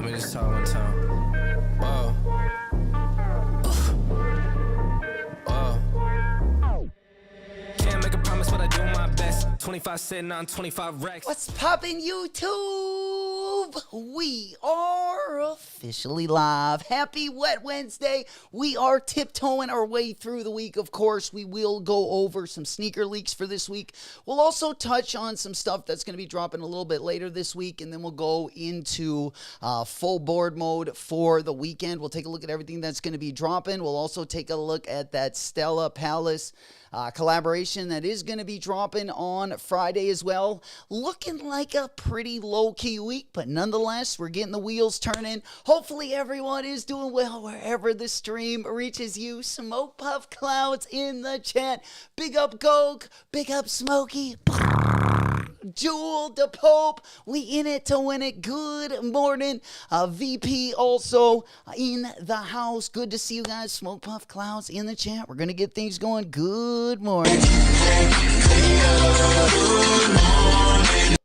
Let me just talk one time. Whoa. Whoa. Can't make a promise, but I do my best. 25 sitting on 25 racks. What's poppin', YouTube? We are officially live. Happy Wet Wednesday. We are tiptoeing our way through the week. Of course, we will go over some sneaker leaks for this week. We'll also touch on some stuff that's going to be dropping a little bit later this week, and then we'll go into full board mode for the weekend. We'll take a look at everything that's going to be dropping. We'll also take a look at that Stella Palace collaboration that is going to be dropping on Friday as well. Looking like a pretty low-key week, but nonetheless, we're getting the wheels turning. Hopefully everyone is doing well wherever the stream reaches you. Smoke Puff Clouds in the chat. Big up Goke. Big up Smokey. Jewel the Pope, we in it to win it. Good morning. VP also in the house. Good to see you guys. Smoke Puff Clouds in the chat. We're going to get things going. Good morning.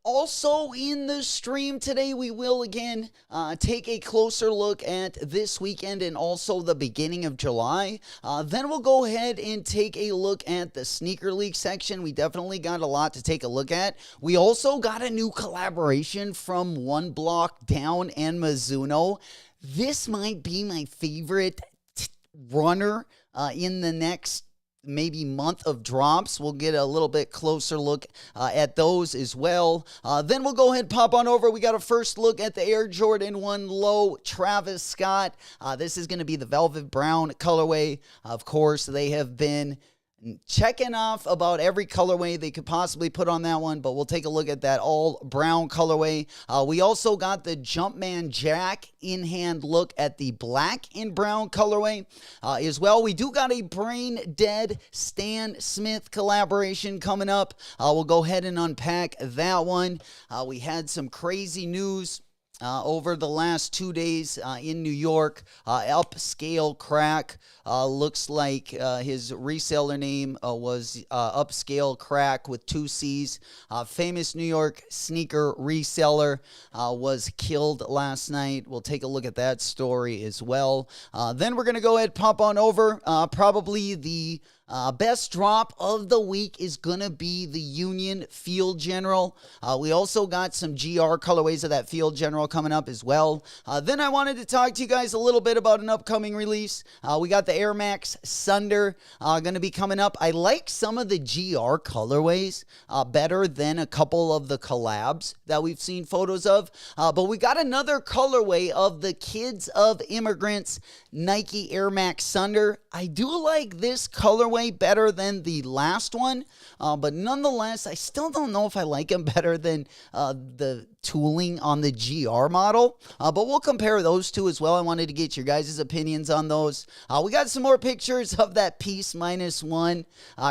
Also in the stream today, we will again take a closer look at this weekend and also the beginning of July. Then we'll go ahead and take a look at the sneaker league section. We definitely got a lot to take a look at. We also got a new collaboration from One Block Down and Mizuno. This might be my favorite runner in the next maybe month of drops. We'll get a little bit closer look at those as well. Then we'll go ahead and pop on over. We got a first look at the Air Jordan 1 Low Travis Scott. This is going to be the Velvet Brown colorway. Of course, they have been checking off about every colorway they could possibly put on that one, but we'll take a look at that all brown colorway. We also got the Jumpman Jack in hand look at the black and brown colorway as well. We do got a Brain Dead Stan Smith collaboration coming up. We'll go ahead and unpack that one. We had some crazy news over the last 2 days in New York. Upscale Crack looks like his reseller name was Upscale Crack with 2 C's. Famous New York sneaker reseller was killed last night. We'll take a look at that story as well. Then we're going to go ahead and pop on over. Probably the best drop of the week is going to be the Union Field General. We also got some GR colorways of that Field General coming up as well. Then I wanted to talk to you guys a little bit about an upcoming release. We got the Air Max Sunder going to be coming up. I like some of the GR colorways better than a couple of the collabs that we've seen photos of. But we got another colorway of the Kids of Immigrants Nike Air Max Sunder. I do like this colorway better than the last one, but nonetheless, I still don't know if I like him better than the tooling on the GR model, but we'll compare those two as well. I wanted to get your guys' opinions on those. We got some more pictures of that Peace Minus One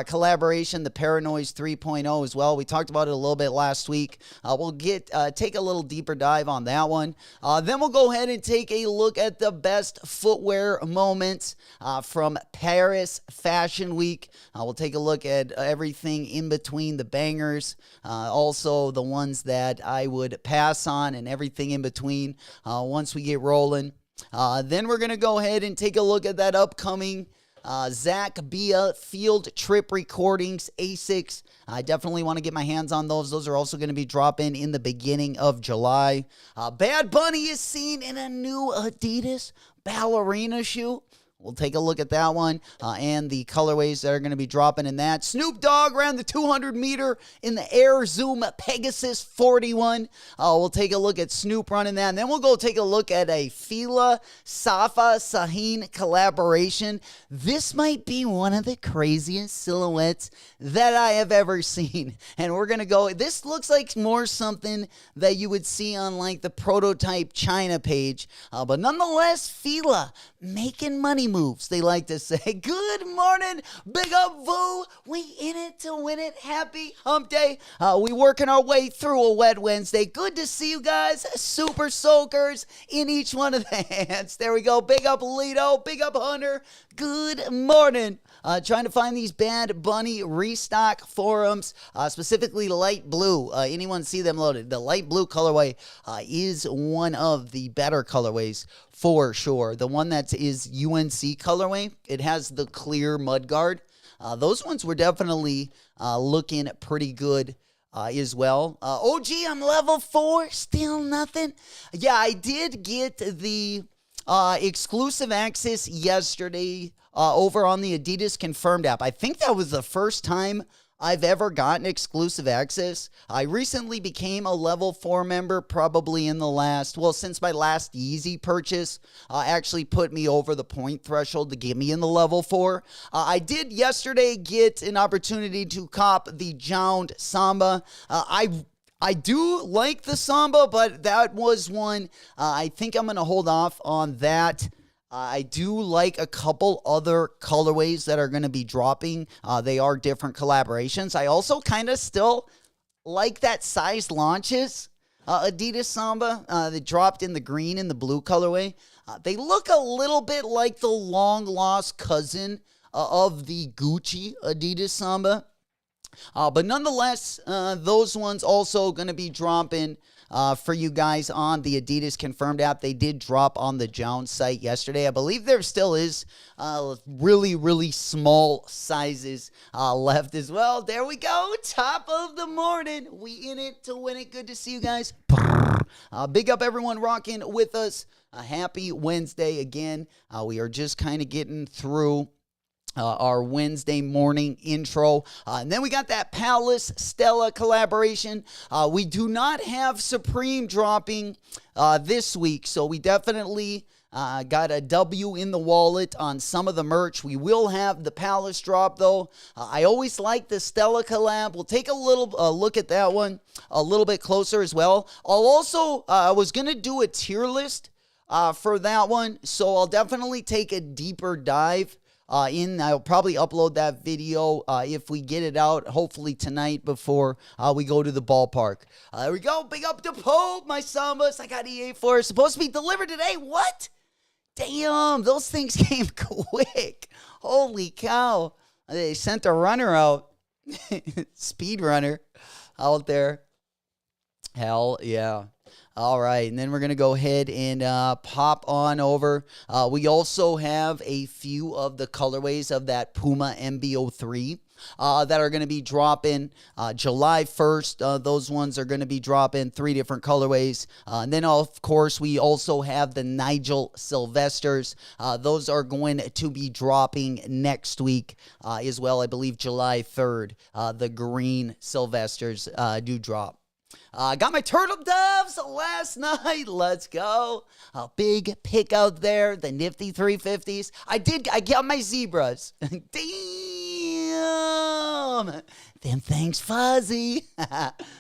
collaboration, the Paranoise 3.0 as well. We talked about it a little bit last week. We'll take a little deeper dive on that one. Then we'll go ahead and take a look at the best footwear moments from Paris Fashion Week. We'll take a look at everything in between the bangers, also the ones that I would pass on and everything in between once we get rolling. Then we're going to go ahead and take a look at that upcoming Zach Bia Field Trip Recordings ASICs. I definitely want to get my hands on those. Those are also going to be dropping in the beginning of July. Bad Bunny is seen in a new Adidas ballerina shoe. We'll take a look at that one and the colorways that are going to be dropping in that. Snoop Dogg ran the 200 meter in the Air Zoom Pegasus 41. We'll take a look at Snoop running that. And then we'll go take a look at a Fila Safa Sahin collaboration. This might be one of the craziest silhouettes that I have ever seen. And we're going to go, this looks like more something that you would see on like the Prototype China page. But nonetheless, Fila making money moves, they like to say. Good morning, big up Voo. We in it to win it. Happy hump day. We working our way through a wet Wednesday. Good to see you guys, super soakers in each one of the hands. There we go. Big up Lido, big up Hunter. Good morning. trying to find these Bad Bunny restock forums, specifically light blue. Anyone see them loaded? The light blue colorway is one of the better colorways for sure. The one that is UNC colorway, it has the clear mud guard. Those ones were definitely looking pretty good as well. OG, I'm level 4, still nothing. Yeah, I did get the exclusive access yesterday over on the Adidas Confirmed app. I think that was the first time I've ever gotten exclusive access. I recently became a level 4 member probably in the last, since my last Yeezy purchase actually put me over the point threshold to get me in the level 4. I did yesterday get an opportunity to cop the Jound Samba. I do like the Samba, but that was one. I think I'm going to hold off on that. I do like a couple other colorways that are going to be dropping. They are different collaborations. I also kind of still like that size launches Adidas Samba that dropped in the green and the blue colorway. They look a little bit like the long lost cousin of the Gucci Adidas Samba. But nonetheless, those ones also going to be dropping for you guys on the Adidas Confirmed app. They did drop on the Jound site yesterday. I believe there still is really, really small sizes left as well. There we go. Top of the morning. We in it to win it. Good to see you guys. Big up everyone rocking with us. Happy Wednesday again. We are just kind of getting through our Wednesday morning intro. And then we got that Palace Stella collaboration. We do not have Supreme dropping this week, so we definitely got a W in the wallet on some of the merch. We will have the Palace drop, though. I always like the Stella collab. We'll take a little look at that one a little bit closer as well. I'll also, I was going to do a tier list for that one, so I'll definitely take a deeper dive I'll probably upload that video if we get it out, hopefully tonight before we go to the ballpark. There we go. Big up to Pope, my Sambas. I got EA for supposed to be delivered today. What? Damn, those things came quick. Holy cow. They sent a runner out. Speed runner out there. Hell yeah. All right, and then we're going to go ahead and pop on over. We also have a few of the colorways of that Puma MB03 that are going to be dropping July 1st. Those ones are going to be dropping 3 different colorways. And then, of course, we also have the Nigel Sylvesters. Those are going to be dropping next week as well. I believe July 3rd, the green Sylvesters do drop. Got my turtle doves last night. Let's go. A big pick out there. The nifty 350s. I got my zebras. Damn. Them things fuzzy.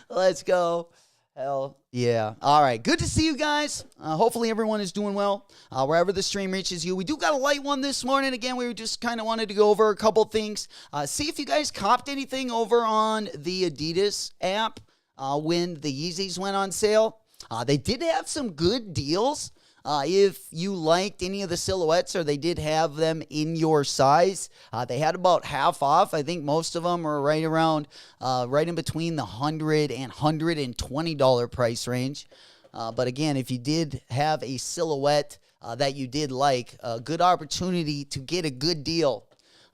Let's go. Hell yeah. All right. Good to see you guys. Hopefully everyone is doing well wherever the stream reaches you. We do got a light one this morning. Again, we just kind of wanted to go over a couple things. See if you guys copped anything over on the Adidas app. When the Yeezys went on sale. They did have some good deals. If you liked any of the silhouettes or they did have them in your size, they had about half off. I think most of them were right around, right in between the $100 and $120 price range. But again, if you did have a silhouette that you did like, a good opportunity to get a good deal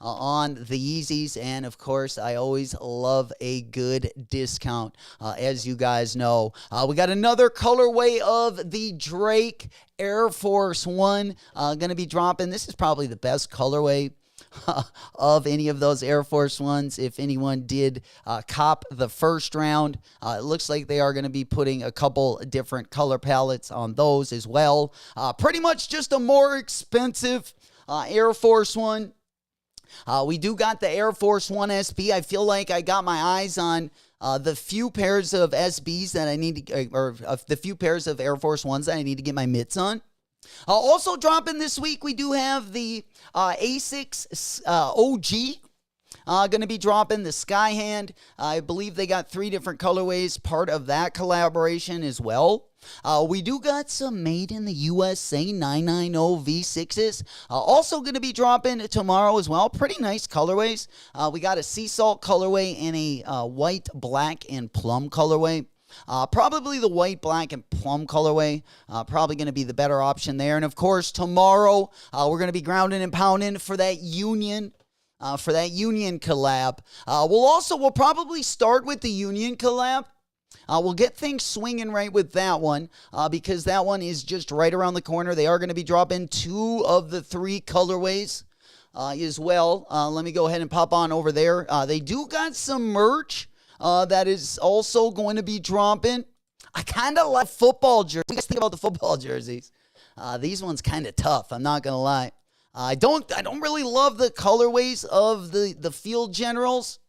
on the Yeezys. And of course, I always love a good discount, as you guys know. We got another colorway of the Drake Air Force One going to be dropping. This is probably the best colorway of any of those Air Force Ones. If anyone did cop the first round, it looks like they are going to be putting a couple different color palettes on those as well. Pretty much just a more expensive Air Force One. We do got the Air Force One SB. I feel like I got my eyes on the few pairs of SBs that I need to, or the few pairs of Air Force Ones that I need to get my mitts on. Also dropping this week, we do have the Asics OG. Going to be dropping the Skyhand. I believe they got 3 different colorways, part of that collaboration as well. We do got some made in the USA 990 V6s. Also going to be dropping tomorrow as well. Pretty nice colorways. We got a sea salt colorway and a white, black, and plum colorway. Probably the white, black, and plum colorway. Probably going to be the better option there. And of course, tomorrow we're going to be grounding and pounding for that Union. For that Union collab. We'll probably start with the Union collab. We'll get things swinging right with that one because that one is just right around the corner. They are going to be dropping 2 of the 3 colorways as well. Let me go ahead and pop on over there. They do got some merch that is also going to be dropping. I kind of like football jerseys. What do you guys think about the football jerseys? These ones kind of tough. I'm not going to lie. I don't really love the colorways of the Field Generals.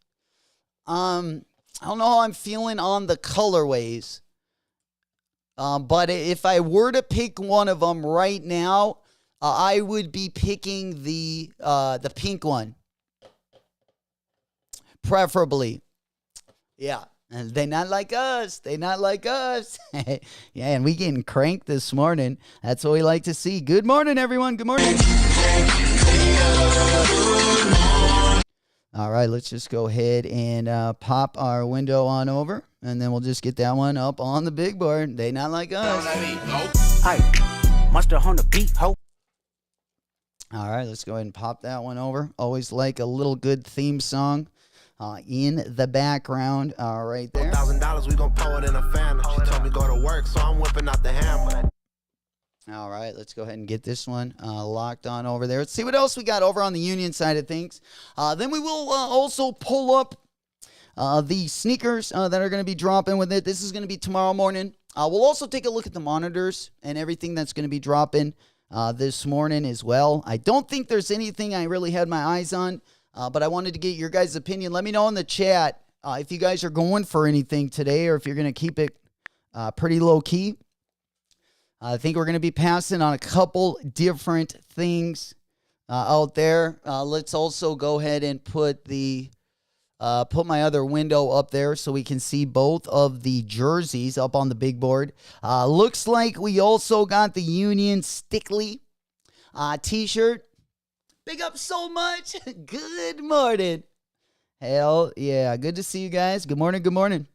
I don't know how I'm feeling on the colorways. But if I were to pick one of them right now, I would be picking the pink one. Preferably. Yeah. And they not like us. They not like us. Yeah, and we getting cranked this morning. That's what we like to see. Good morning, everyone. Good morning. All right, let's just go ahead and pop our window on over, and then we'll just get that one up on the big board. They not like us. Hey, mustard on the beat, ho. All right, let's go ahead and pop that one over. Always like a little good theme song in the background right there. $1,000, we gon' pour it in a fan. She told me go to work, so I'm whipping out the hammer. All right, let's go ahead and get this one locked on over there. Let's see what else we got over on the Union side of things. Then we will also pull up the sneakers that are going to be dropping with it. This is going to be tomorrow morning. We'll also take a look at the monitors and everything that's going to be dropping this morning as well. I don't think there's anything I really had my eyes on, but I wanted to get your guys' opinion. Let me know in the chat if you guys are going for anything today or if you're going to keep it pretty low key. I think we're going to be passing on a couple different things out there. Let's also go ahead and put my other window up there so we can see both of the jerseys up on the big board. Looks like we also got the Union Stickley t-shirt. Big up so much. Good morning. Hell yeah. Good to see you guys. Good morning. Good morning.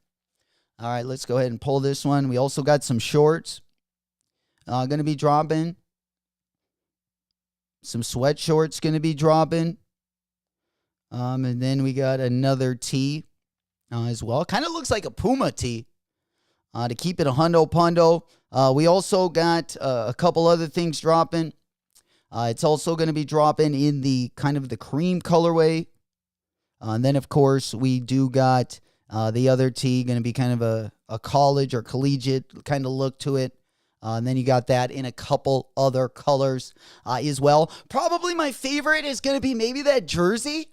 All right, let's go ahead and pull this one. We also got some shorts. Going to be dropping. Some sweat shorts going to be dropping. And then we got another tee as well. Kind of looks like a Puma tee to keep it a hundo pundo. We also got a couple other things dropping. It's also going to be dropping in the kind of the cream colorway. And then, of course, we do got the other tee going to be kind of a college or collegiate kind of look to it. And then you got that in a couple other colors as well. Probably my favorite is going to be maybe that jersey.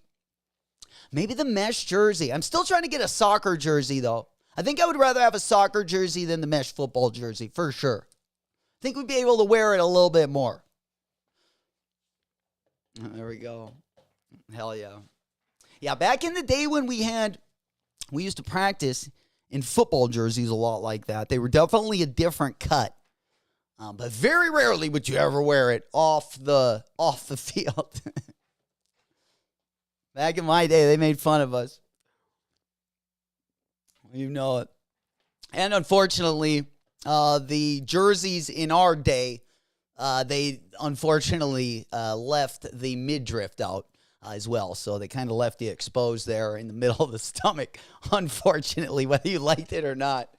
Maybe the mesh jersey. I'm still trying to get a soccer jersey, though. I think I would rather have a soccer jersey than the mesh football jersey, for sure. I think we'd be able to wear it a little bit more. There we go. Hell yeah. Yeah, back in the day when we used to practice in football jerseys a lot like that. They were definitely a different cut. But very rarely would you ever wear it off the field. Back in my day, they made fun of us. You know it. And unfortunately, the jerseys in our day, they unfortunately left the midriff out as well. So they kind of left you exposed there in the middle of the stomach, unfortunately, whether you liked it or not.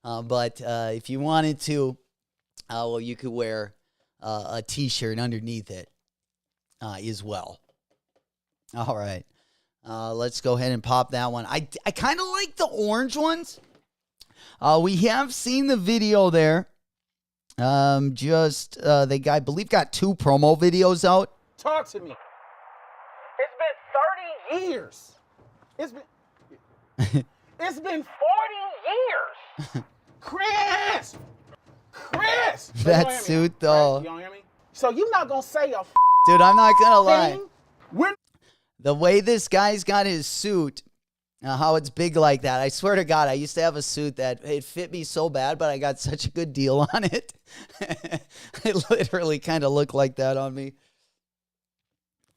But if you wanted to, well, you could wear a t-shirt underneath it as well. All right. Let's go ahead and pop that one. I kind of like the orange ones. We have seen the video there. They I believe got 2 promo videos out. Talk to me. It's been 30 years. It's been 40 years. Chris! That suit, though. You don't hear me? So you're not going to say a Dude, I'm not going to lie. thing? When The way this guy's got his suit, how it's big like that. I swear to God, I used to have a suit that it fit me so bad, but I got such a good deal on it. It literally kind of looked like that on me.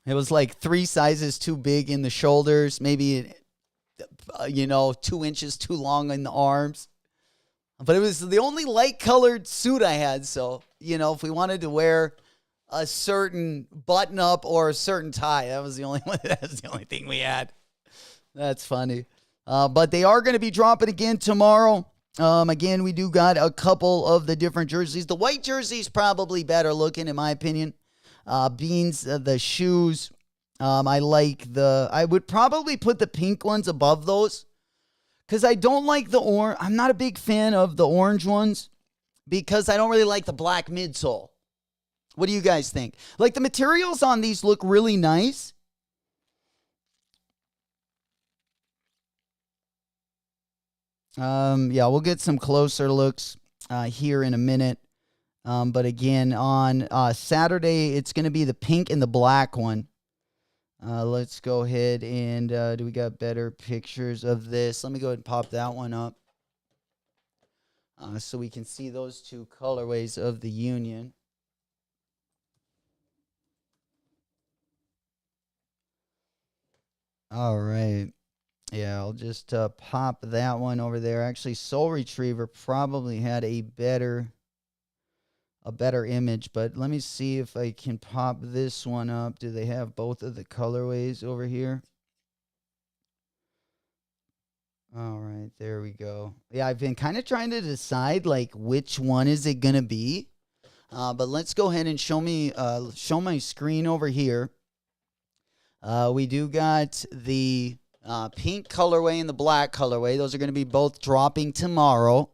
It was like 3 sizes too big in the shoulders, maybe, 2 inches too long in the arms. But it was the only light colored suit I had. So, if we wanted to wear a certain button up or a certain tie, that was the only one. That's the only thing we had. That's funny. But they are going to be dropping again tomorrow. Again, we do got a couple of the different jerseys. The white jersey's probably better looking, in my opinion. Beans, the shoes. I would probably put the pink ones above those. Because I don't like the orange. I'm not a big fan of the orange ones. Because I don't really like the black midsole. What do you guys think? Like, the materials on these look really nice. We'll get some closer looks here in a minute. But again, on Saturday, it's going to be the pink and the black one. Let's go ahead and do we got better pictures of this? Let me go ahead and pop that one up so we can see those two colorways of the Union. All right. Yeah, I'll just pop that one over there. Actually, Soul Retriever probably had a better image, but let me see if I can pop this one up. Do they have both of the colorways over here? All right, there we go. Yeah, I've been kind of trying to decide like which one is it gonna be, but let's go ahead and show my screen over here. We do got the pink colorway and the black colorway. Those are going to be both dropping tomorrow.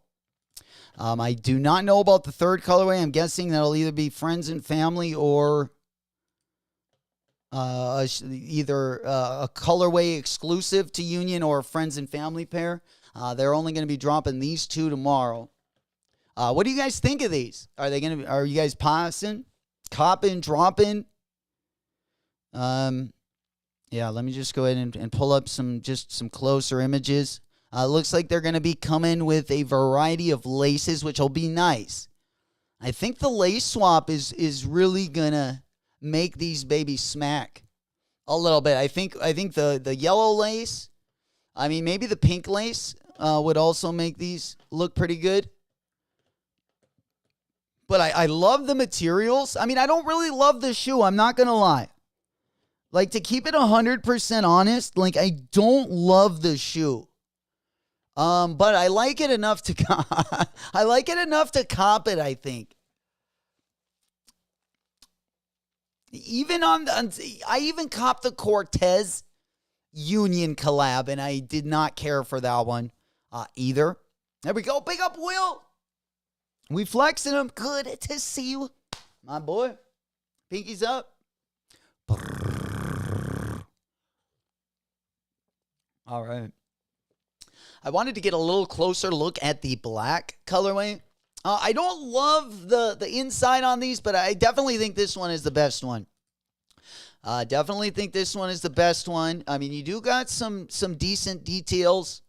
I do not know about the third colorway. I'm guessing that'll either be friends and family or either a colorway exclusive to Union or a friends and family pair. They're only going to be dropping these two tomorrow. What do you guys think of these? Are you guys passing, copping, dropping? Yeah, let me just go ahead and pull up some closer images. Looks like they're going to be coming with a variety of laces, which will be nice. I think the lace swap is really going to make these babies smack a little bit. I think the yellow lace, maybe the pink lace would also make these look pretty good. But I love the materials. I don't really love the shoe. I'm not going to lie. Like, to keep it 100% honest, like, I don't love the shoe. But I like it enough to cop it, I think. I even copped the Cortez Union collab, and I did not care for that one either. There we go. Big up, Will. We flexing him. Good to see you, my boy. Pinkies up. All right. I wanted to get a little closer look at the black colorway. I don't love the inside on these, but I definitely think this one is the best one. You do got some decent details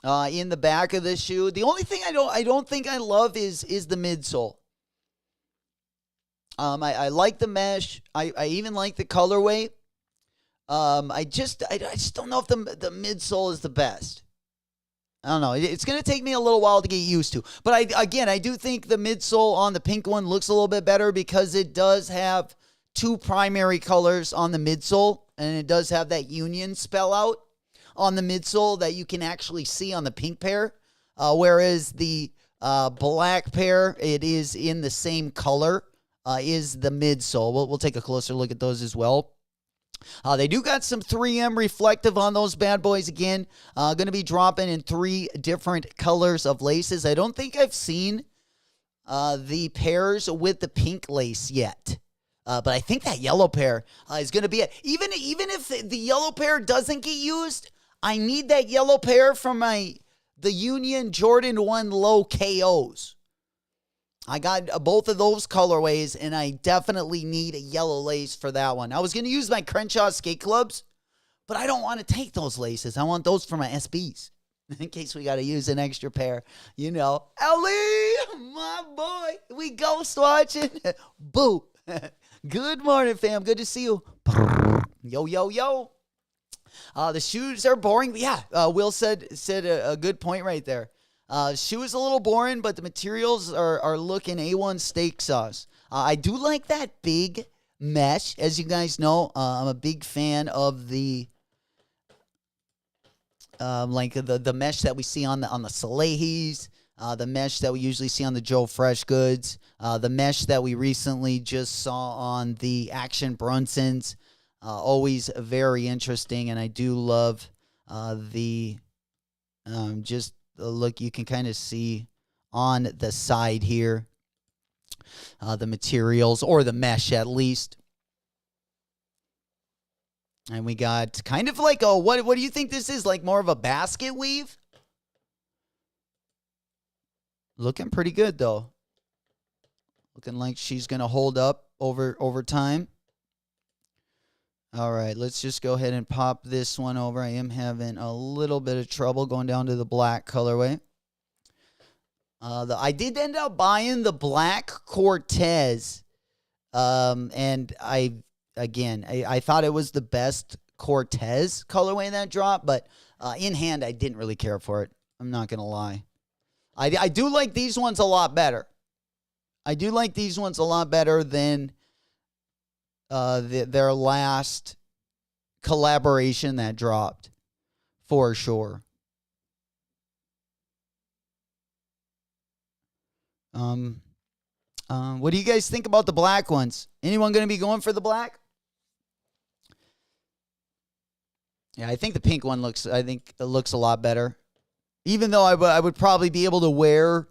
in the back of this shoe. The only thing I don't think I love is the midsole. I like the mesh. I even like the colorway. I just don't know if the midsole is the best. I don't know. It's going to take me a little while to get used to. But I do think the midsole on the pink one looks a little bit better because it does have two primary colors on the midsole, and it does have that Union spell out on the midsole that you can actually see on the pink pair. Whereas the black pair, it is in the same color, is the midsole. We'll take a closer look at those as well. They do got some 3M reflective on those bad boys again. Going to be dropping in 3 different colors of laces. I don't think I've seen the pairs with the pink lace yet. But I think that yellow pair is going to be it. Even if the yellow pair doesn't get used, I need that yellow pair from the Union Jordan 1 low KOs. I got both of those colorways, and I definitely need a yellow lace for that one. I was going to use my Crenshaw skate clubs, but I don't want to take those laces. I want those for my SBs in case we got to use an extra pair. You know, Ellie, my boy, we ghost watching. Boo. Good morning, fam. Good to see you. Yo, yo, yo. The shoes are boring. Yeah, Will said a good point right there. Shoe is a little boring, but the materials are looking A1 steak sauce. I do like that big mesh. As you guys know, I'm a big fan of the like the mesh that we see on the Salehis, the mesh that we usually see on the Joe Fresh Goods, the mesh that we recently just saw on the Action Brunsons. Always very interesting, and I do love the just the look you can kind of see on the side here, the materials, or the mesh at least. And we got kind of like a, what do you think this is? Like more of a basket weave? Looking pretty good, though. Looking like she's going to hold up over time. All right, let's just go ahead and pop this one over. I am having a little bit of trouble going down to the black colorway. I did end up buying the black Cortez. And I thought it was the best Cortez colorway that dropped, but in hand, I didn't really care for it. I'm not going to lie. I do like these ones a lot better. I do like these ones a lot better than their last collaboration that dropped, for sure. What do you guys think about the black ones? Anyone going to be going for the black? Yeah, I think the pink one looks a lot better. Even though I would probably be able to wear,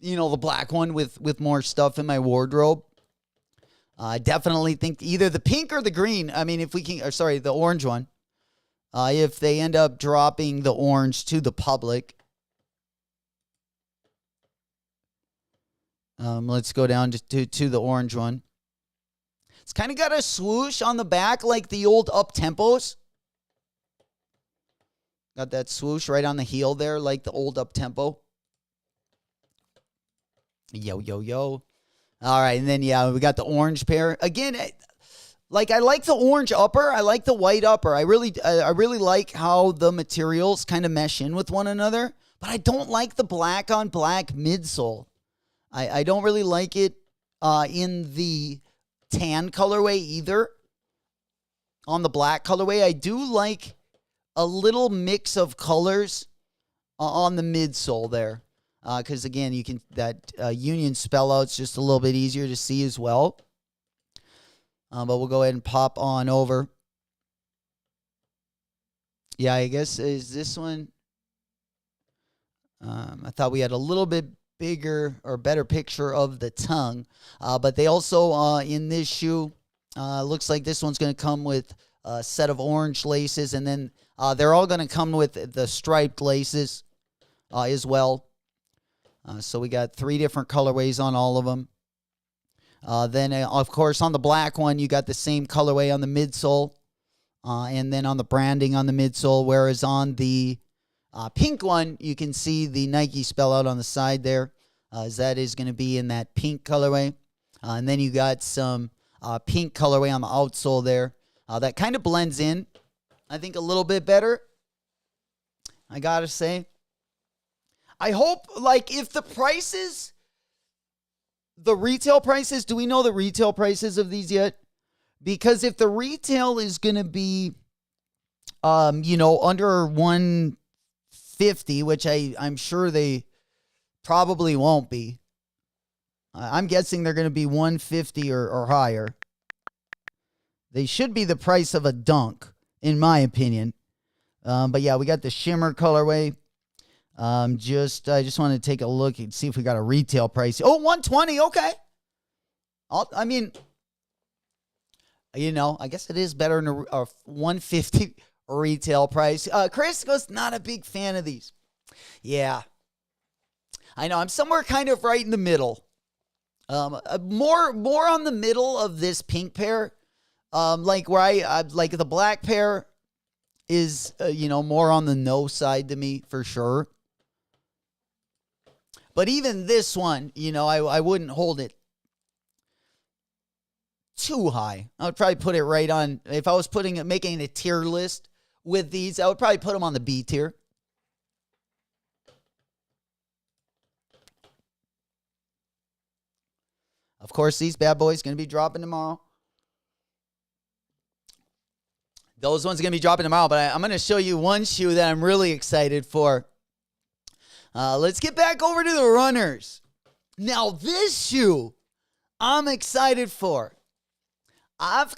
the black one with more stuff in my wardrobe. I definitely think either the pink or the green. I mean, the orange one. If they end up dropping the orange to the public. Let's go down to the orange one. It's kind of got a swoosh on the back like the old up-tempos. Got that swoosh right on the heel there like the old up-tempo. Yo, yo, yo. All right, and then, we got the orange pair. Again, I like the orange upper. I like the white upper. I really like how the materials kind of mesh in with one another. But I don't like the black on black midsole. I don't really like it in the tan colorway either. On the black colorway, I do like a little mix of colors on the midsole there. Because, again, you can that Union spell out's just a little bit easier to see as well. But we'll go ahead and pop on over. Yeah, I guess is this one. I thought we had a little bit bigger or better picture of the tongue. But they also, in this shoe, looks like this one's going to come with a set of orange laces. And then they're all going to come with the striped laces as well. So we got 3 different colorways on all of them. Then, of course, on the black one, you got the same colorway on the midsole. And then on the branding on the midsole. Whereas on the pink one, you can see the Nike spell out on the side there. As that is going to be in that pink colorway. And then you got some pink colorway on the outsole there. That kind of blends in, I think, a little bit better. I got to say. I hope, if the prices, the retail prices, do we know the retail prices of these yet? Because if the retail is going to be, under 150, which I'm sure they probably won't be. I'm guessing they're going to be 150 or higher. They should be the price of a Dunk, in my opinion. But yeah, we got the shimmer colorway. I just want to take a look and see if we got a retail price. Oh, 120. Okay. I guess it is better than a 150 retail price. Chris goes, not a big fan of these. Yeah. I know. I'm somewhere kind of right in the middle. More on the middle of this pink pair. Like where I like the black pair is, more on the no side to me for sure. But even this one, I wouldn't hold it too high. I would probably put it right on, if I was making a tier list with these, I would probably put them on the B tier. Of course, these bad boys going to be dropping tomorrow. Those ones are going to be dropping tomorrow, but I'm going to show you one shoe that I'm really excited for. Let's get back over to the runners. Now, this shoe I'm excited for. I've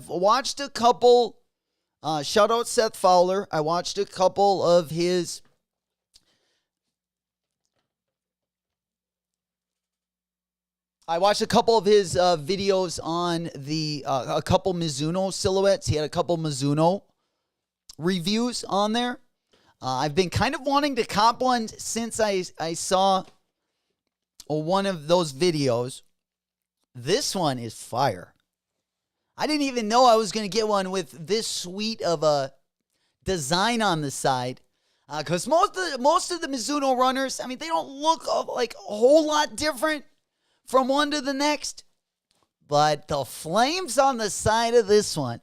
watched a couple, shout out Seth Fowler. I watched a couple of his videos on a couple Mizuno silhouettes. He had a couple Mizuno reviews on there. I've been kind of wanting to cop one since I saw one of those videos. This one is fire. I didn't even know I was going to get one with this sweet of a design on the side. Because most of the Mizuno runners, I mean, they don't look like a whole lot different from one to the next. But the flames on the side of this one,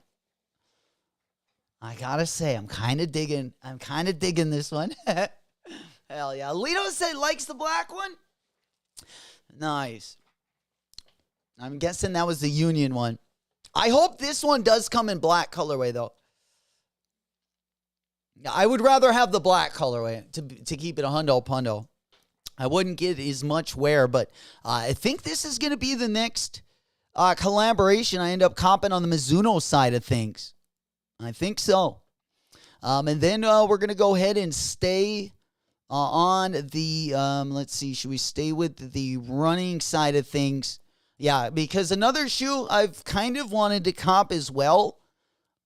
I gotta say, I'm kind of digging this one. Hell yeah. Lito said likes the black one. Nice. I'm guessing that was the Union one. I hope this one does come in black colorway, though. I would rather have the black colorway to keep it a hundo pundo. I wouldn't get as much wear, but I think this is going to be the next collaboration I end up comping on the Mizuno side of things. I think so. And then we're going to go ahead and stay on the, let's see, should we stay with the running side of things? Yeah, because another shoe I've kind of wanted to cop as well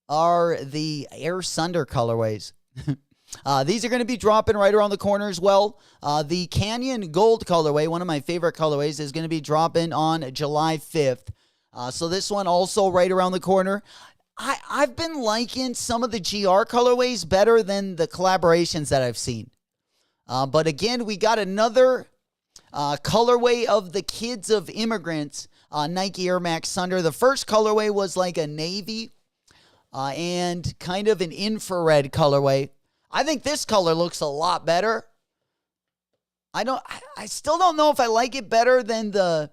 are the Air Sunder colorways. These are going to be dropping right around the corner as well. The Canyon Gold colorway, one of my favorite colorways, is going to be dropping on July 5th. So this one also right around the corner. I've been liking some of the GR colorways better than the collaborations that I've seen. But again, we got another colorway of the Kids of Immigrants Nike Air Max Thunder. The first colorway was like a navy and kind of an infrared colorway. I think this color looks a lot better. I still don't know if I like it better than the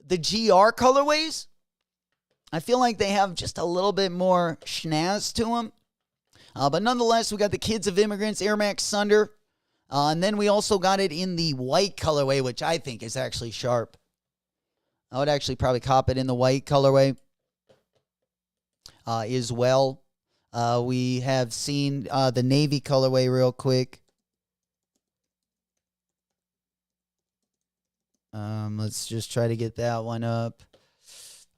GR colorways. I feel like they have just a little bit more schnazz to them. But nonetheless, we got the Kids of Immigrants Air Max Thunder. And then we also got it in the white colorway, which I think is actually sharp. I would actually probably cop it in the white colorway as well. We have seen the navy colorway real quick. Let's just try to get that one up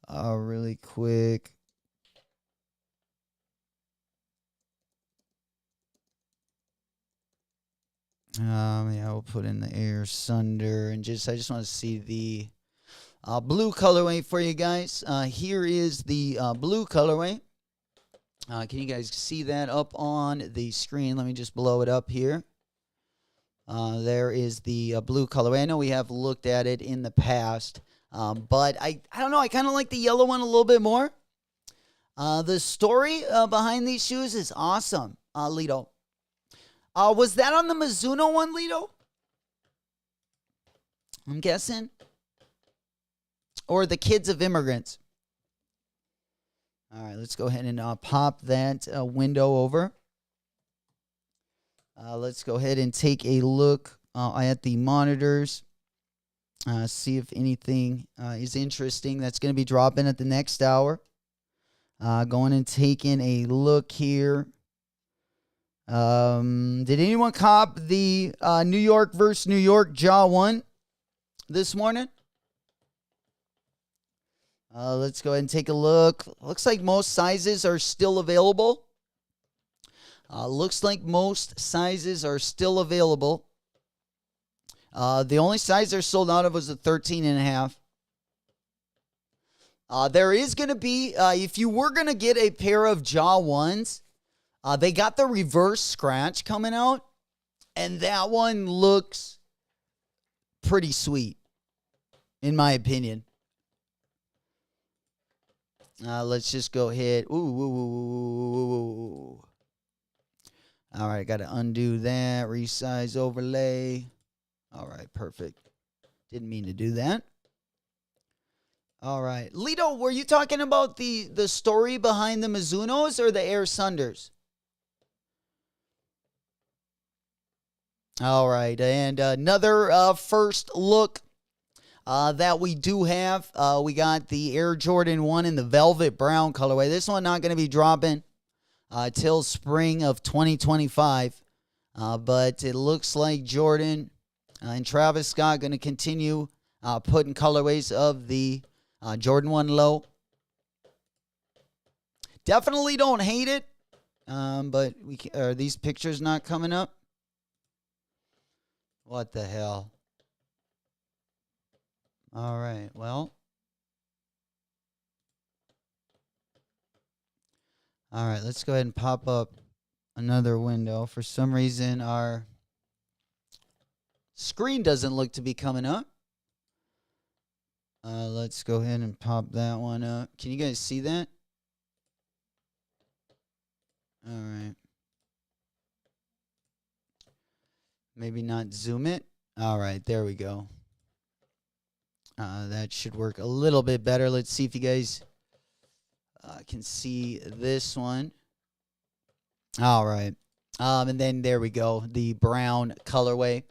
really quick. Yeah, we'll put in the Air Sunder and I just want to see the blue colorway for you guys. Here is the blue colorway. Can you guys see that up on the screen? Let me just blow it up here. There is the blue colorway. I know we have looked at it in the past, but I don't know. I kind of like the yellow one a little bit more. The story behind these shoes is awesome, Lito. Was that on the Mizuno one, Lito? I'm guessing. Or the Kids of Immigrants. All right, let's go ahead and pop that window over. Let's go ahead and take a look at the monitors. See if anything is interesting that's going to be dropping at the next hour. Going and taking a look here. Did anyone cop the New York versus New York Jaw 1 this morning? Let's go ahead and take a look. Looks like most sizes are still available. The only size they're sold out of was a 13 and a half. There is going to be, if you were going to get a pair of Jaw 1s, they got the reverse scratch coming out, and that one looks pretty sweet, in my opinion. Let's just go ahead. Ooh. All right, got to undo that. Resize overlay. All right, perfect. Didn't mean to do that. All right. Lito, were you talking about the story behind the Mizunos or the Air Sunders? All right. And another first look that we do have. We got the Air Jordan 1 in the velvet brown colorway. This one not going to be dropping till spring of 2025. But it looks like Jordan and Travis Scott going to continue putting colorways of the Jordan 1 low. Definitely don't hate it. But are these pictures not coming up? What the hell? All right, well. All right, let's go ahead and pop up another window. For some reason, our screen doesn't look to be coming up. Let's go ahead and pop that one up. Can you guys see that? All right. Maybe not zoom it. All right, there we go. That should work a little bit better. Let's see if you guys can see this one. All right. And then there we go. The brown colorway.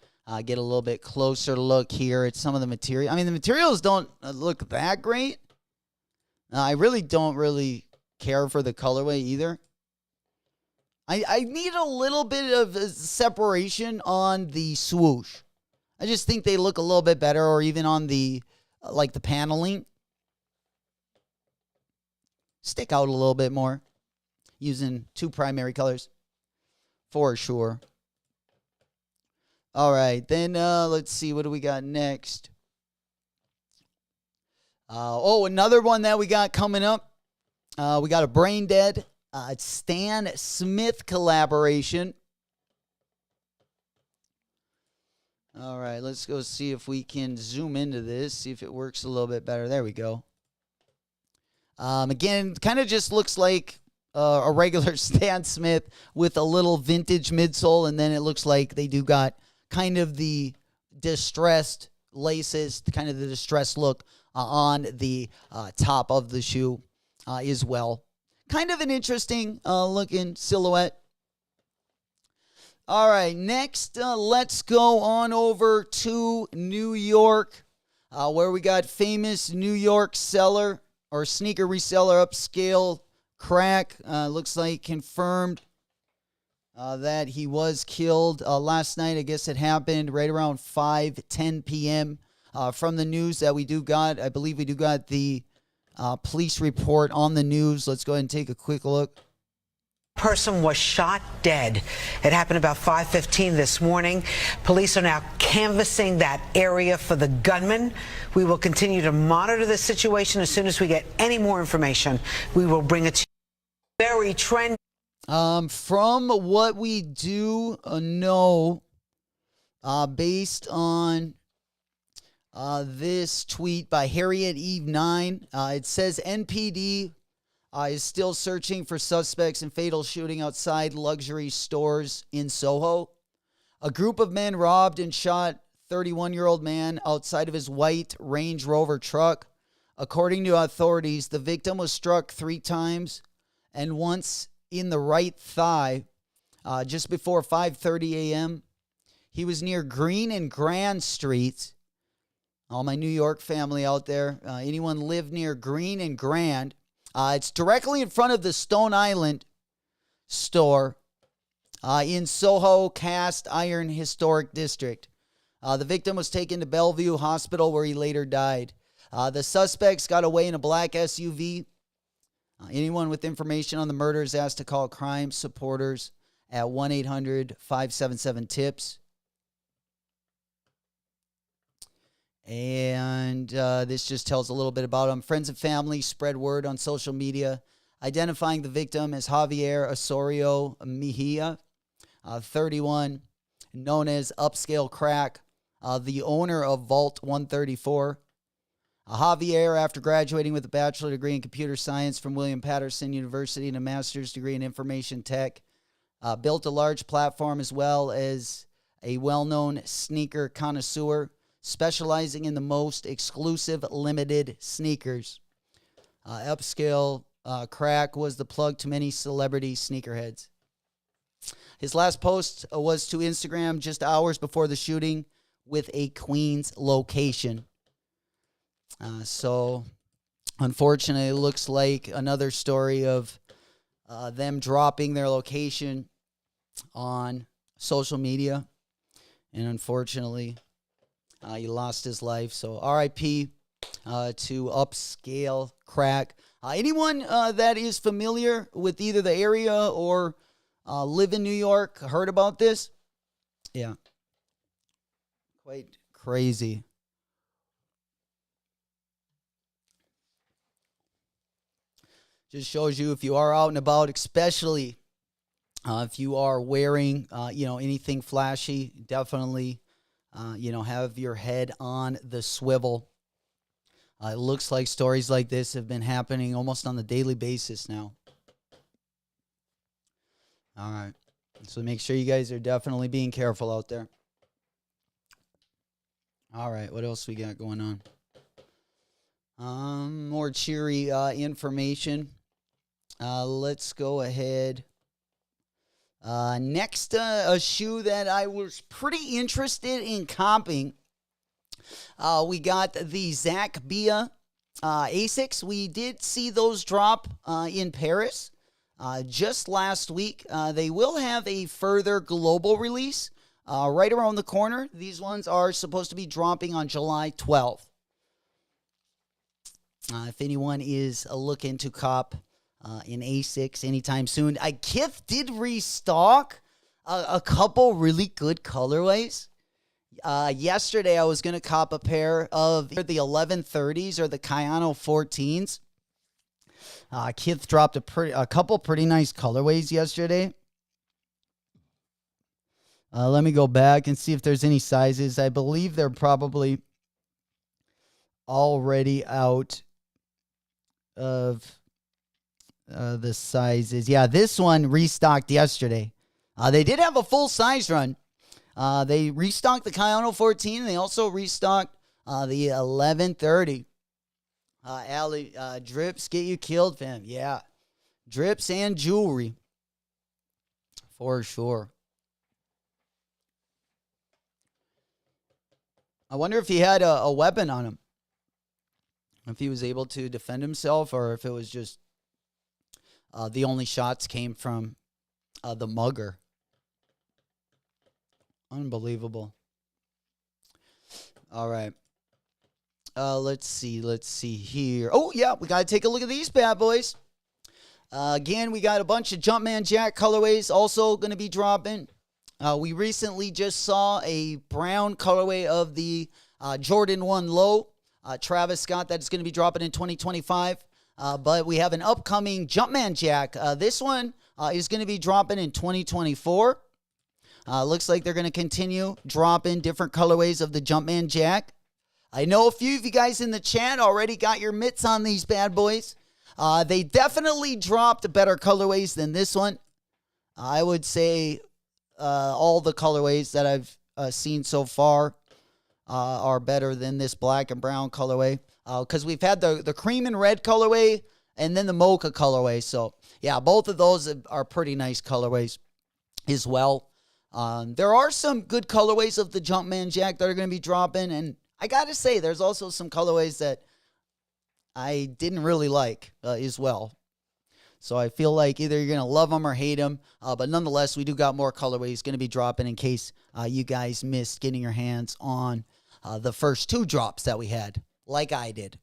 Get a little bit closer look here at some of the material. I mean, the materials don't look that great. I really don't care for the colorway either. I need a little bit of separation on the swoosh. I just think they look a little bit better, or even on the, like the paneling. Stick out a little bit more using two primary colors for sure. All right, then let's see. What do we got next? Another one that we got coming up. We got a Brain Dead Stan Smith collaboration. All right, let's go see if we can zoom into this, see if it works a little bit better. There we go. Again, kind of just looks like a regular Stan Smith with a little vintage midsole, and then it looks like they do got kind of the distressed laces, kind of the distressed look on the top of the shoe as well. Kind of an interesting looking silhouette. All right, next, let's go on over to New York, where we got famous New York seller or sneaker reseller Upscale Crack. Looks like confirmed that he was killed last night. I guess it happened right around 5:10 p.m. From the news that we do got. I believe we do got the police report on the news. Let's go ahead and take a quick look. Person was shot dead. It happened about 5:15 this morning. Police are now canvassing that area for the gunman. We will continue to monitor the situation. As soon as we get any more information, we will bring it to you. Very trendy. From what we do know, based on this tweet by Harriet Eve 9, it says NPD is still searching for suspects in fatal shooting outside luxury stores in Soho. A group of men robbed and shot 31-year-old man outside of his white Range Rover truck. According to authorities, the victim was struck 3 times and once in the right thigh just before 5:30 a.m. He was near Green and Grand Streets. All my New York family out there, anyone live near Green and Grand? It's directly in front of the Stone Island store in Soho Cast Iron Historic District. The victim was taken to Bellevue Hospital where he later died. The suspects got away in a black SUV. Anyone with information on the murder is asked to call Crime Supporters at 1-800-577-TIPS. And this just tells a little bit about him. Friends and family spread word on social media, identifying the victim as Javier Osorio Mejia, 31, known as Upscale Crack, the owner of Vault 134. Javier, after graduating with a bachelor degree in computer science from William Patterson University and a master's degree in information tech, built a large platform as well as a well-known sneaker connoisseur, specializing in the most exclusive limited sneakers. Upscale Crack was the plug to many celebrity sneakerheads. His last post was to Instagram just hours before the shooting with a Queens location. So, unfortunately, it looks like another story of them dropping their location on social media. And unfortunately, he lost his life. So RIP to Upscale Crack. Anyone that is familiar with either the area or live in New York heard about this? Yeah. Quite crazy. Just shows you if you are out and about, especially if you are wearing, anything flashy, definitely have your head on the swivel. It looks like stories like this have been happening almost on a daily basis now. All right. So make sure you guys are definitely being careful out there. All right. What else we got going on? More cheery information. Let's go ahead. Next, a shoe that I was pretty interested in comping. We got the Zach Bia Asics. We did see those drop in Paris just last week. They will have a further global release right around the corner. These ones are supposed to be dropping on July 12th. If anyone is looking to cop in Asics anytime soon. Kith did restock a couple really good colorways. Yesterday, I was going to cop a pair of the 1130s or the Kayano 14s. Kith dropped a couple pretty nice colorways yesterday. Let me go back and see if there's any sizes. I believe they're probably already out of the sizes. Yeah, this one restocked yesterday. They did have a full size run. They restocked the Kayano 14. And they also restocked the 1130. Allie, drips get you killed, fam. Yeah, drips and jewelry for sure. I wonder if he had a weapon on him. If he was able to defend himself, or if it was just the only shots came from the mugger. Unbelievable. All right. Let's see here. Oh, yeah, we got to take a look at these bad boys. Again, we got a bunch of Jumpman Jack colorways also going to be dropping. We recently just saw a brown colorway of the Jordan 1 Low. Travis Scott, that's going to be dropping in 2025. But we have an upcoming Jumpman Jack. This one is going to be dropping in 2024. Looks like they're going to continue dropping different colorways of the Jumpman Jack. I know a few of you guys in the chat already got your mitts on these bad boys. They definitely dropped better colorways than this one. I would say all the colorways that I've seen so far are better than this black and brown colorway. Because we've had the cream and red colorway and then the mocha colorway. So, yeah, both of those are pretty nice colorways as well. There are some good colorways of the Jumpman Jack that are going to be dropping. And I got to say, there's also some colorways that I didn't really like as well. So I feel like either you're going to love them or hate them. But nonetheless, we do got more colorways going to be dropping in case you guys missed getting your hands on the first two drops that we had, like I did.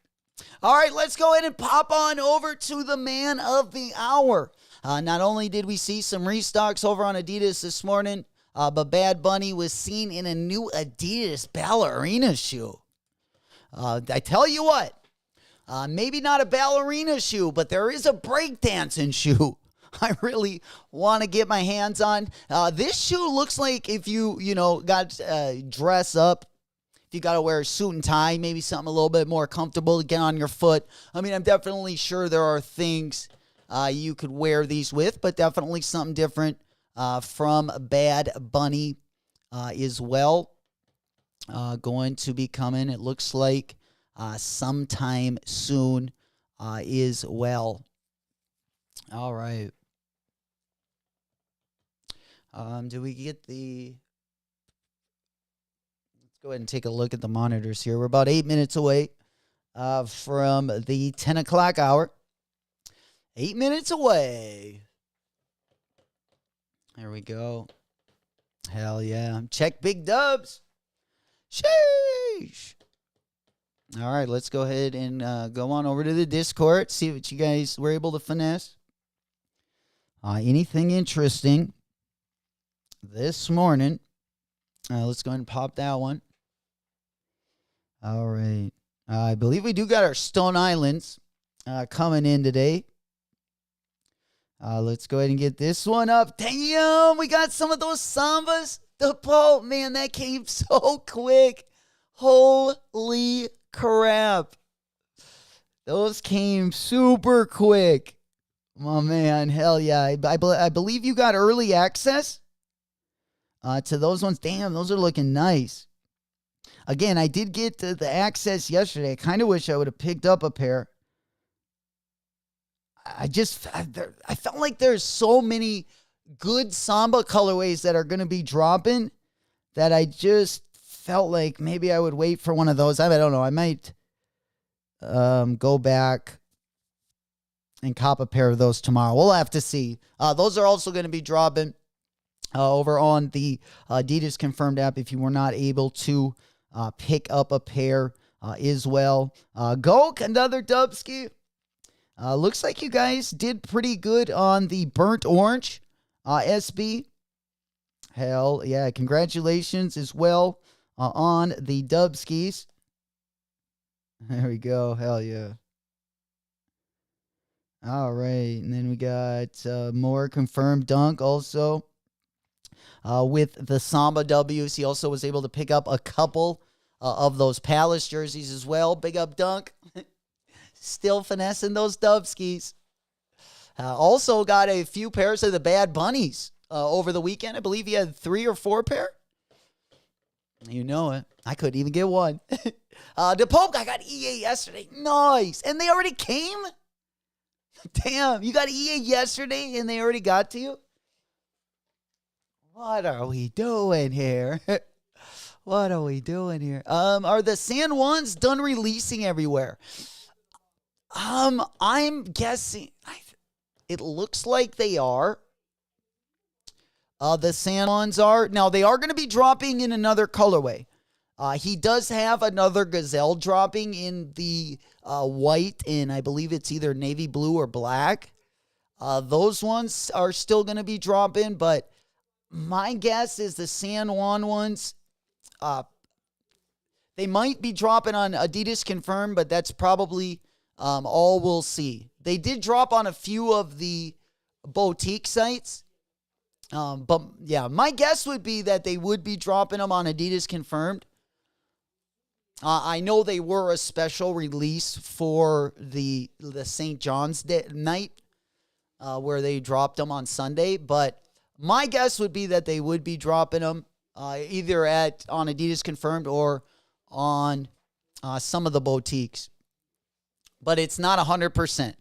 All right, let's go ahead and pop on over to the man of the hour. Not only did we see some restocks over on Adidas this morning, but Bad Bunny was seen in a new Adidas Ballerina shoe. I tell you what, maybe not a ballerina shoe, but there is a breakdancing shoe I really want to get my hands on. This shoe looks like if you got dress up, if you got to wear a suit and tie, maybe something a little bit more comfortable to get on your foot. I mean, I'm definitely sure there are things you could wear these with, but definitely something different from Bad Bunny as well. Going to be coming, it looks like, sometime soon as well. All right. Do we get the... Let's go ahead and take a look at the monitors here. We're about 8 minutes away from the 10 o'clock hour. 8 minutes away. There we go. Hell yeah. Check big dubs. Sheesh. All right, let's go ahead and go on over to the Discord, see what you guys were able to finesse. Anything interesting this morning? Let's go ahead and pop that one. All right. I believe we do got our Stone Islands coming in today. Let's go ahead and get this one up. Damn, we got some of those Sambas. The Pope, man, that came so quick. Holy crap. Those came super quick. Oh, man, hell yeah. I believe you got early access to those ones. Damn, those are looking nice. Again, I did get the access yesterday. I kind of wish I would have picked up a pair. I felt like there's so many good Samba colorways that are going to be dropping that I just felt like maybe I would wait for one of those. I don't know. I might go back and cop a pair of those tomorrow. We'll have to see. Those are also going to be dropping over on the Adidas Confirmed app if you were not able to pick up a pair as well. Go, another Dubski. Looks like you guys did pretty good on the burnt orange SB. Hell yeah, congratulations as well on the Dubskis. There we go, hell yeah. All right, and then we got more confirmed dunk also. With the Samba W's, he also was able to pick up a couple of those Palace jerseys as well. Big up dunk. Still finessing those Dubskis. Also got a few pairs of the Bad Bunnies over the weekend. I believe he had 3 or 4 pair. You know it. I couldn't even get one. The Pope guy got EA yesterday. Nice. And they already came? Damn, you got EA yesterday and they already got to you? What are we doing here? What are we doing here? Are the San Juans done releasing everywhere? I'm guessing. It looks like they are. The San Juans are. Now, they are going to be dropping in another colorway. He does have another Gazelle dropping in the white, and I believe it's either navy blue or black. Those ones are still going to be dropping, but my guess is the San Juan ones, they might be dropping on Adidas Confirmed, but that's probably all we'll see. They did drop on a few of the boutique sites. But yeah, my guess would be that they would be dropping them on Adidas Confirmed. I know they were a special release for the St. John's night where they dropped them on Sunday. But my guess would be that they would be dropping them either on Adidas Confirmed or on some of the boutiques. But it's not 100%.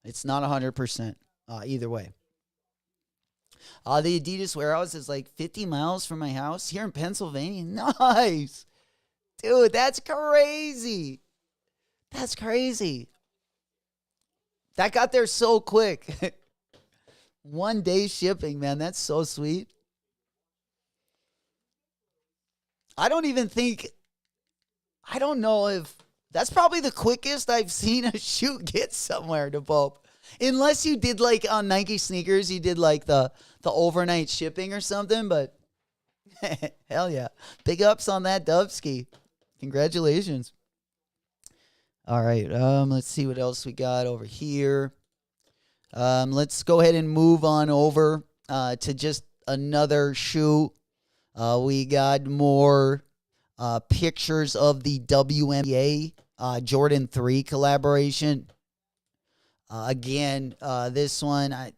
It's not 100% either way. The Adidas warehouse is like 50 miles from my house here in Pennsylvania. Nice. Dude, that's crazy. That's crazy. That got there so quick. 1 day shipping, man. That's so sweet. I don't know if that's probably the quickest I've seen a shoe get somewhere to Pope. Unless you did like on Nike sneakers, you did like the overnight shipping or something, but hell yeah. Big ups on that Dubski. Congratulations. All right. Let's see what else we got over here. Let's go ahead and move on over to just another shoe. We got more pictures of the WNBA Jordan 3 collaboration. Again, this one, I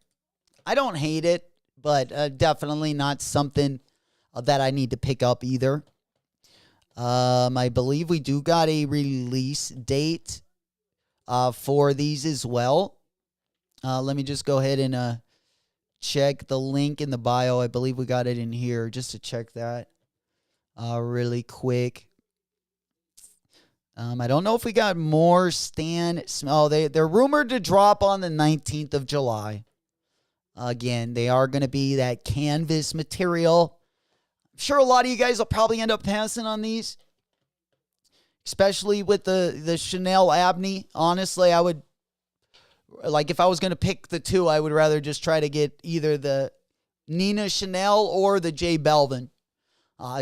don't hate it, but definitely not something that I need to pick up either. I believe we do got a release date for these as well. Let me just go ahead and check the link in the bio. I believe we got it in here just to check that really quick. I don't know if we got more Stan. Oh, they're rumored to drop on the 19th of July. Again, they are going to be that canvas material. I'm sure a lot of you guys will probably end up passing on these, especially with the Chanel Abney. Honestly, I would, like, if I was going to pick the two, I would rather just try to get either the Nina Chanel or the J Balvin.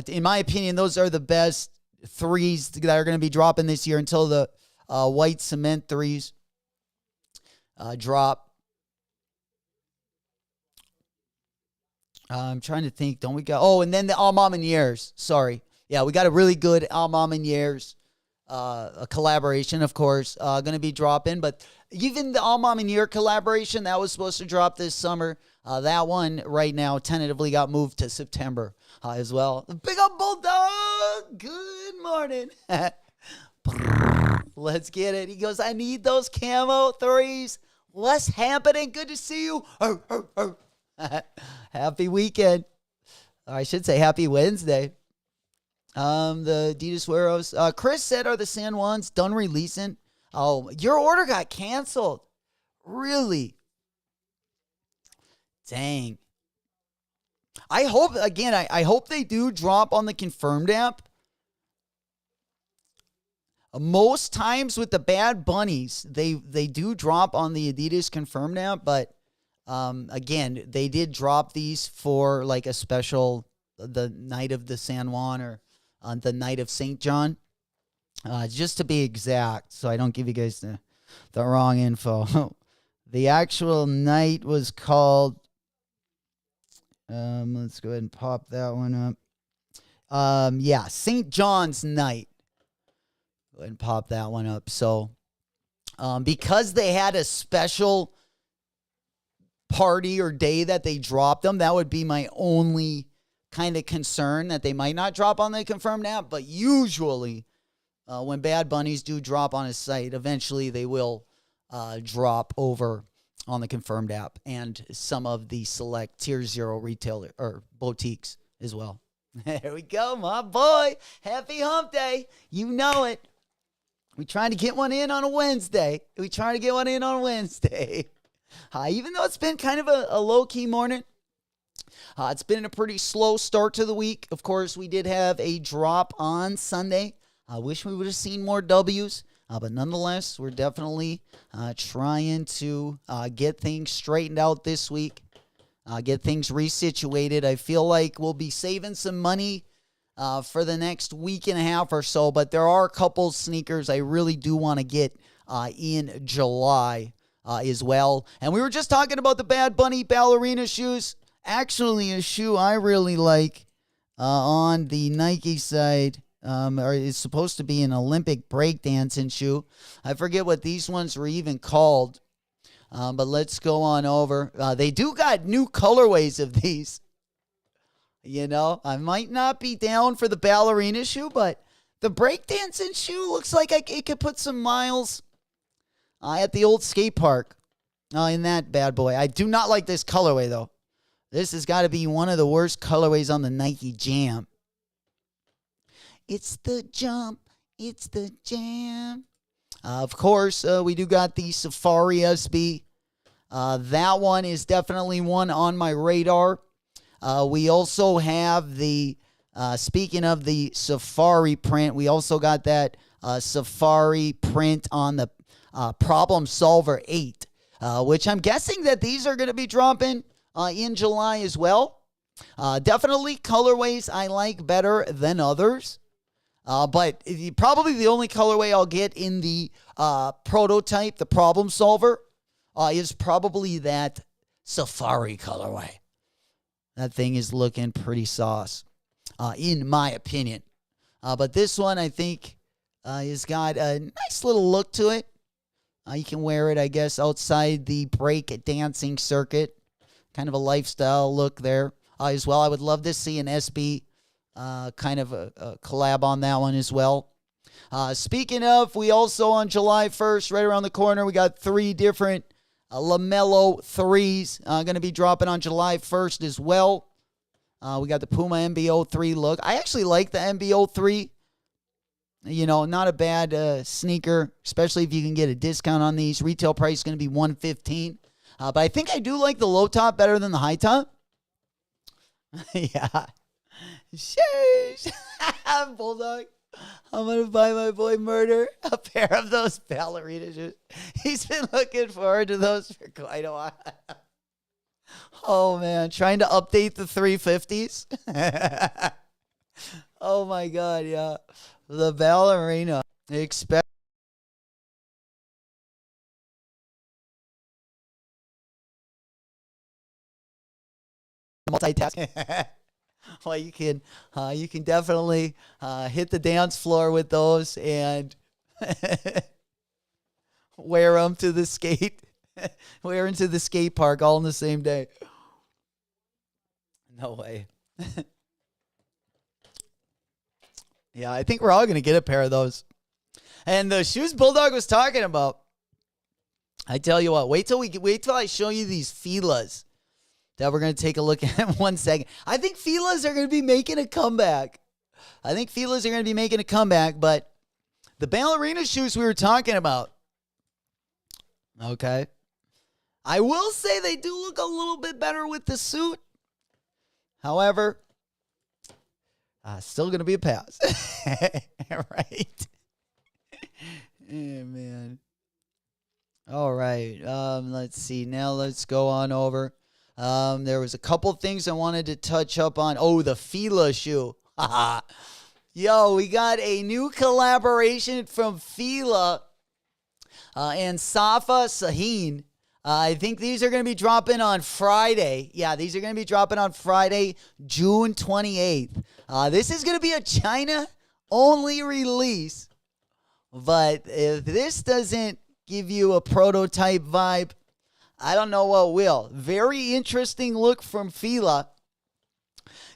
In my opinion, those are the best threes that are going to be dropping this year until the white cement threes drop. I'm trying to think. Don't we got? Oh, and then the Almamaniers. Sorry. Yeah, we got a really good Almamaniers a collaboration, of course, going to be dropping. But even the Almamanier collaboration that was supposed to drop this summer, that one right now tentatively got moved to September as well. Big up Bulldog. Good morning. Let's get it. He goes, I need those camo threes. What's happening? Good to see you. Happy weekend. Or I should say happy Wednesday. The Adidas Wearos. Chris said, are the San Juans done releasing? Oh, your order got canceled. Really? Dang. I hope, again, I hope they do drop on the Confirmed app. Most times with the Bad Bunnies, they do drop on the Adidas Confirmed app, but again, they did drop these for like a special, the night of the San Juan or the night of St. John, just to be exact, so I don't give you guys the wrong info. The actual night was called, let's go ahead and pop that one up. Yeah, St. John's night. Go ahead and pop that one up. So, because they had a special party or day that they dropped them, that would be my only kind of concern, that they might not drop on the Confirmed app. But usually when Bad Bunnies do drop on a site, eventually they will drop over on the Confirmed app and some of the select Tier 0 retailer or boutiques as well. There we go, my boy. Happy hump day. You know it. We trying to get one in on a Wednesday. Even though it's been kind of a low-key morning, it's been a pretty slow start to the week. Of course, we did have a drop on Sunday. I wish we would have seen more W's, but nonetheless, we're definitely trying to get things straightened out this week, get things resituated. I feel like we'll be saving some money for the next week and a half or so, but there are a couple sneakers I really do want to get in July as well. And we were just talking about the Bad Bunny ballerina shoes. Actually, a shoe I really like on the Nike side is supposed to be an Olympic breakdancing shoe. I forget what these ones were even called, but let's go on over. They do got new colorways of these. You know, I might not be down for the ballerina shoe, but the breakdancing shoe looks like it could put some miles at the old skate park in that bad boy. I do not like this colorway, though. This has got to be one of the worst colorways on the Nike Jam. It's the jump. It's the jam. Of course, we do got the Safari SB. That one is definitely one on my radar. We also have the, speaking of the Safari print, we also got that Safari print on the Problem Solver 8, which I'm guessing that these are going to be dropping in July as well. Definitely colorways I like better than others. But probably the only colorway I'll get in the prototype, the problem solver, is probably that Safari colorway. That thing is looking pretty sauce, in my opinion. But this one, I think, has got a nice little look to it. You can wear it, I guess, outside the break dancing circuit. Kind of a lifestyle look there as well. I would love to see an SB kind of a collab on that one as well. Speaking of, we also on July 1st, right around the corner, we got 3 different LaMelo 3s going to be dropping on July 1st as well. We got the Puma MBO 3 look. I actually like the MBO 3. You know, not a bad sneaker, especially if you can get a discount on these. Retail price is going to be $115. But I think I do like the low top better than the high top. Yeah. Sheesh. Bulldog. I'm going to buy my boy Murder a pair of those ballerina shoes. He's been looking forward to those for quite a while. Oh, man. Trying to update the 350s. Oh, my God. Yeah. The ballerina. Expect. Multitasking. Well, you can definitely hit the dance floor with those and wear them to the skate park all in the same day. No way. Yeah, I think we're all gonna get a pair of those. And the shoes Bulldog was talking about, I tell you what, wait till I show you these Fila's that we're going to take a look at in 1 second. I think Fila's are going to be making a comeback. But the ballerina shoes we were talking about, okay, I will say they do look a little bit better with the suit. However, still going to be a pass. Right? Yeah, man. All right. Let's see. Now let's go on over. There was a couple things I wanted to touch up on. Oh, the Fila shoe. Yo, we got a new collaboration from Fila and Safa Sahin. I think these are going to be dropping on Friday. Yeah, these are going to be dropping on Friday, June 28th. This is going to be a China-only release. But if this doesn't give you a prototype vibe, I don't know what will. Very interesting look from Fila.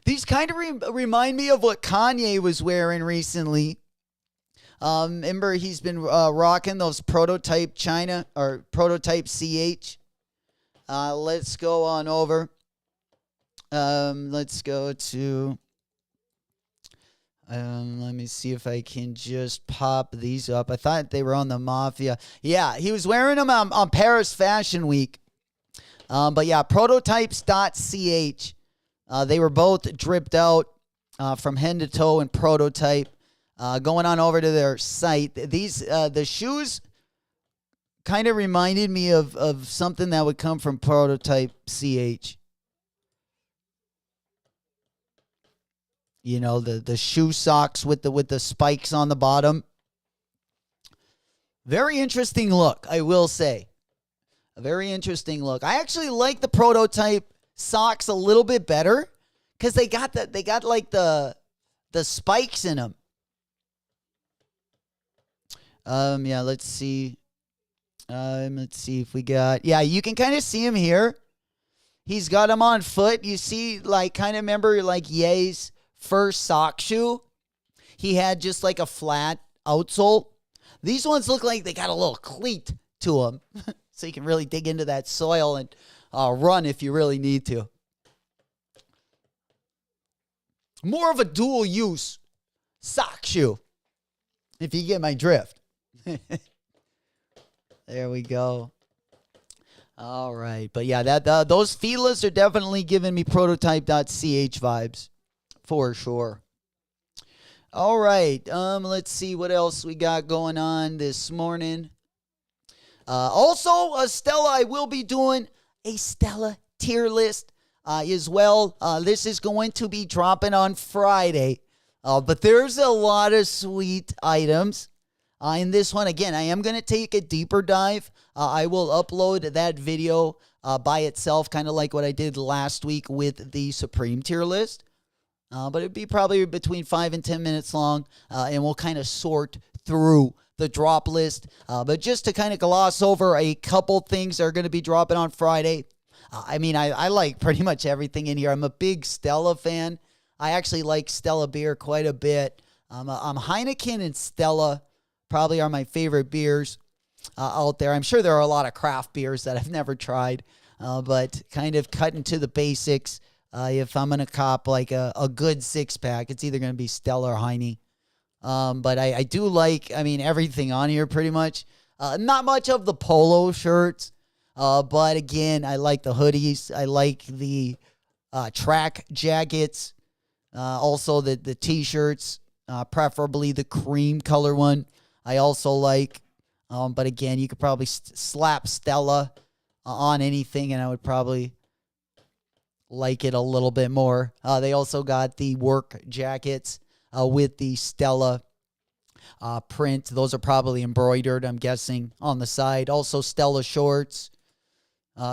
These kind of remind me of what Kanye was wearing recently. Remember, he's been rocking those prototype China or prototype CH. Let's go on over. Let's go to. Let me see if I can just pop these up. I thought they were on the Mafia. Yeah, he was wearing them on Paris Fashion Week. But yeah, prototypes.ch. They were both dripped out from head to toe in prototype. Going on over to their site. These the shoes kind of reminded me of something that would come from prototype CH. You know, the shoe socks with the spikes on the bottom. Very interesting look, I will say. A very interesting look. I actually like the prototype socks a little bit better because they got like the spikes in them. Yeah, let's see. Let's see if we got. Yeah, you can kind of see him here. He's got them on foot. You see, like, kind of remember like Ye's first sock shoe? He had just like a flat outsole. These ones look like they got a little cleat to them. So you can really dig into that soil and run if you really need to. More of a dual use sock shoe, if you get my drift. There we go. All right. But yeah, those Filas are definitely giving me prototype.ch vibes for sure. All right. Let's see what else we got going on this morning. Also, Stella, I will be doing a Stella tier list as well. This is going to be dropping on Friday. But there's a lot of sweet items in this one. Again, I am going to take a deeper dive. I will upload that video by itself, kind of like what I did last week with the Supreme tier list. But it'd be probably between 5 and 10 minutes long, and we'll kind of sort through the drop list. But just to kind of gloss over a couple things that are going to be dropping on Friday. I like pretty much everything in here. I'm a big Stella fan. I actually like Stella beer quite a bit. Heineken and Stella probably are my favorite beers out there. I'm sure there are a lot of craft beers that I've never tried, but kind of cutting to the basics. If I'm going to cop like a good six-pack, it's either going to be Stella or Heine. But I do like, everything on here pretty much. Not much of the polo shirts, but again, I like the hoodies. I like the track jackets. Also the t-shirts, preferably the cream color one. I also like, but again, you could probably slap Stella on anything, and I would probably like it a little bit more. They also got the work jackets with the Stella print. Those are probably embroidered, I'm guessing, on the side. Also Stella shorts,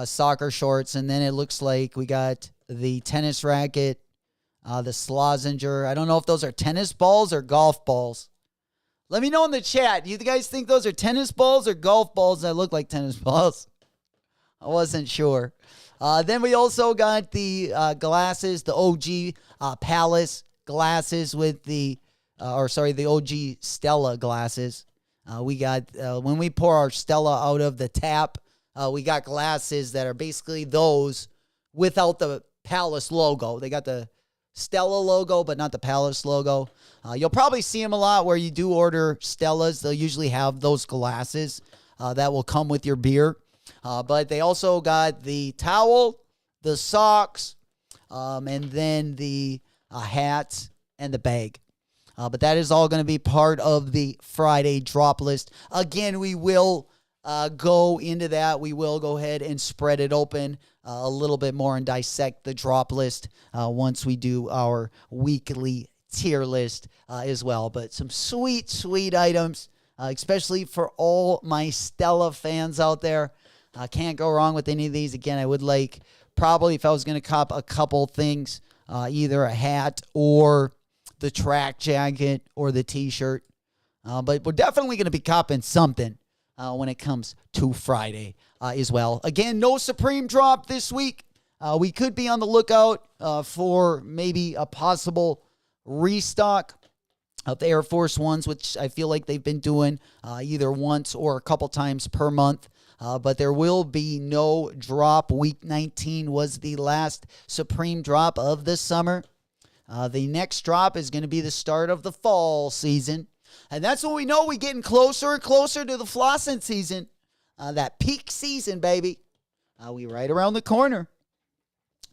soccer shorts, and then it looks like we got the tennis racket, the Slazenger. I don't know if those are tennis balls or golf balls. Let me know in the chat. Do you guys think those are tennis balls or golf balls that look like tennis balls? I wasn't sure. Then we also got the glasses, the OG Palace glasses with the OG Stella glasses. We got, when we pour our Stella out of the tap, we got glasses that are basically those without the Palace logo. They got the Stella logo, but not the Palace logo. You'll probably see them a lot where you do order Stellas. They'll usually have those glasses that will come with your beer. But they also got the towel, the socks, and then the hats and the bag. But that is all going to be part of the Friday drop list. Again, we will go into that. We will go ahead and spread it open a little bit more and dissect the drop list once we do our weekly tier list as well. But some sweet, sweet items, especially for all my Stella fans out there. Can't go wrong with any of these. Again, I would like, probably if I was going to cop a couple things, either a hat or the track jacket or the t-shirt. But we're definitely going to be copping something when it comes to Friday as well. Again, no Supreme drop this week. We could be on the lookout for maybe a possible restock of the Air Force Ones, which I feel like they've been doing either once or a couple times per month. But there will be no drop. Week 19 was the last Supreme drop of the summer. The next drop is going to be the start of the fall season. And that's when we know we're getting closer and closer to the flossing season. That peak season, baby. We right around the corner.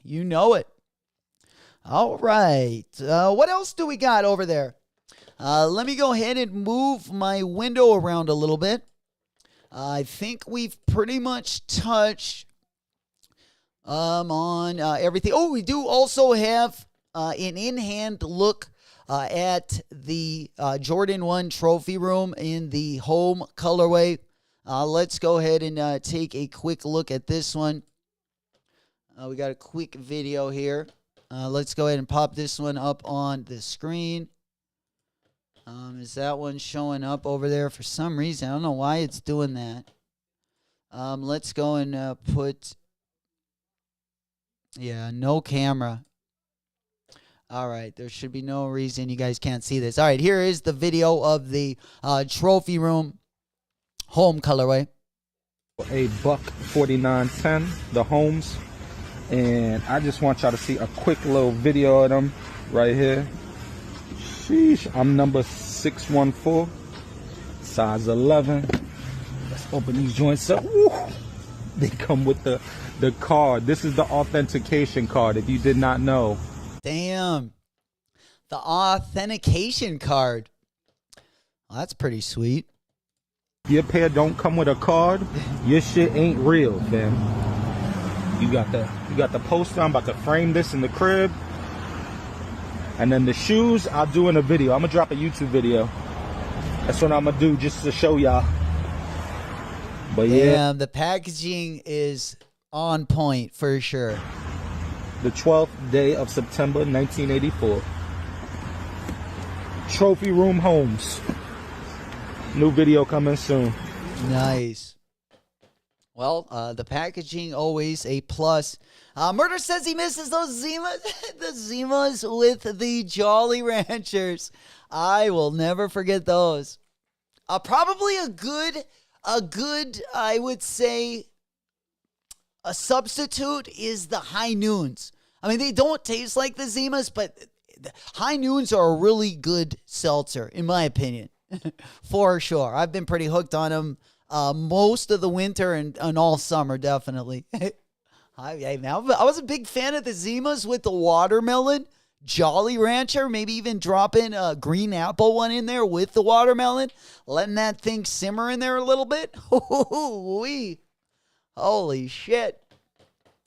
You know it. All right. What else do we got over there? Let me go ahead and move my window around a little bit. I think we've pretty much touched on everything. Oh, we do also have an in-hand look at the Jordan 1 trophy room in the home colorway. Let's go ahead and take a quick look at this one. We got a quick video here. Let's go ahead and pop this one up on the screen. Is that one showing up over there for some reason? I don't know why it's doing that. Let's go and put... Yeah, no camera. All right, there should be no reason you guys can't see this. All right, here is the video of the trophy room home colorway. A buck 49.10, the homes. And I just want y'all to see a quick little video of them right here. Sheesh, I'm number 614, size 11. Let's open these joints up. Woo. They come with the card. This is the authentication card, if you did not know. Damn. The authentication card. Well, that's pretty sweet. Your pair don't come with a card, your shit ain't real, fam. You got the poster. I'm about to frame this in the crib. And then the shoes, I'll do in a video. I'm gonna drop a YouTube video. That's what I'm gonna do just to show y'all. But yeah, Damn, the packaging is on point for sure. the 12th day of September, 1984. Trophy Room Homes. New video coming soon. Nice. Well, the packaging always a plus. Murder says he misses those Zimas, the Zimas with the Jolly Ranchers. I will never forget those. Probably a good, I would say, a substitute is the High Noons. I mean, they don't taste like the Zimas, but the High Noons are a really good seltzer, in my opinion, for sure. I've been pretty hooked on them most of the winter and all summer, definitely. I was a big fan of the Zimas with the watermelon. Jolly Rancher, maybe even dropping a green apple one in there with the watermelon, letting that thing simmer in there a little bit. Holy shit.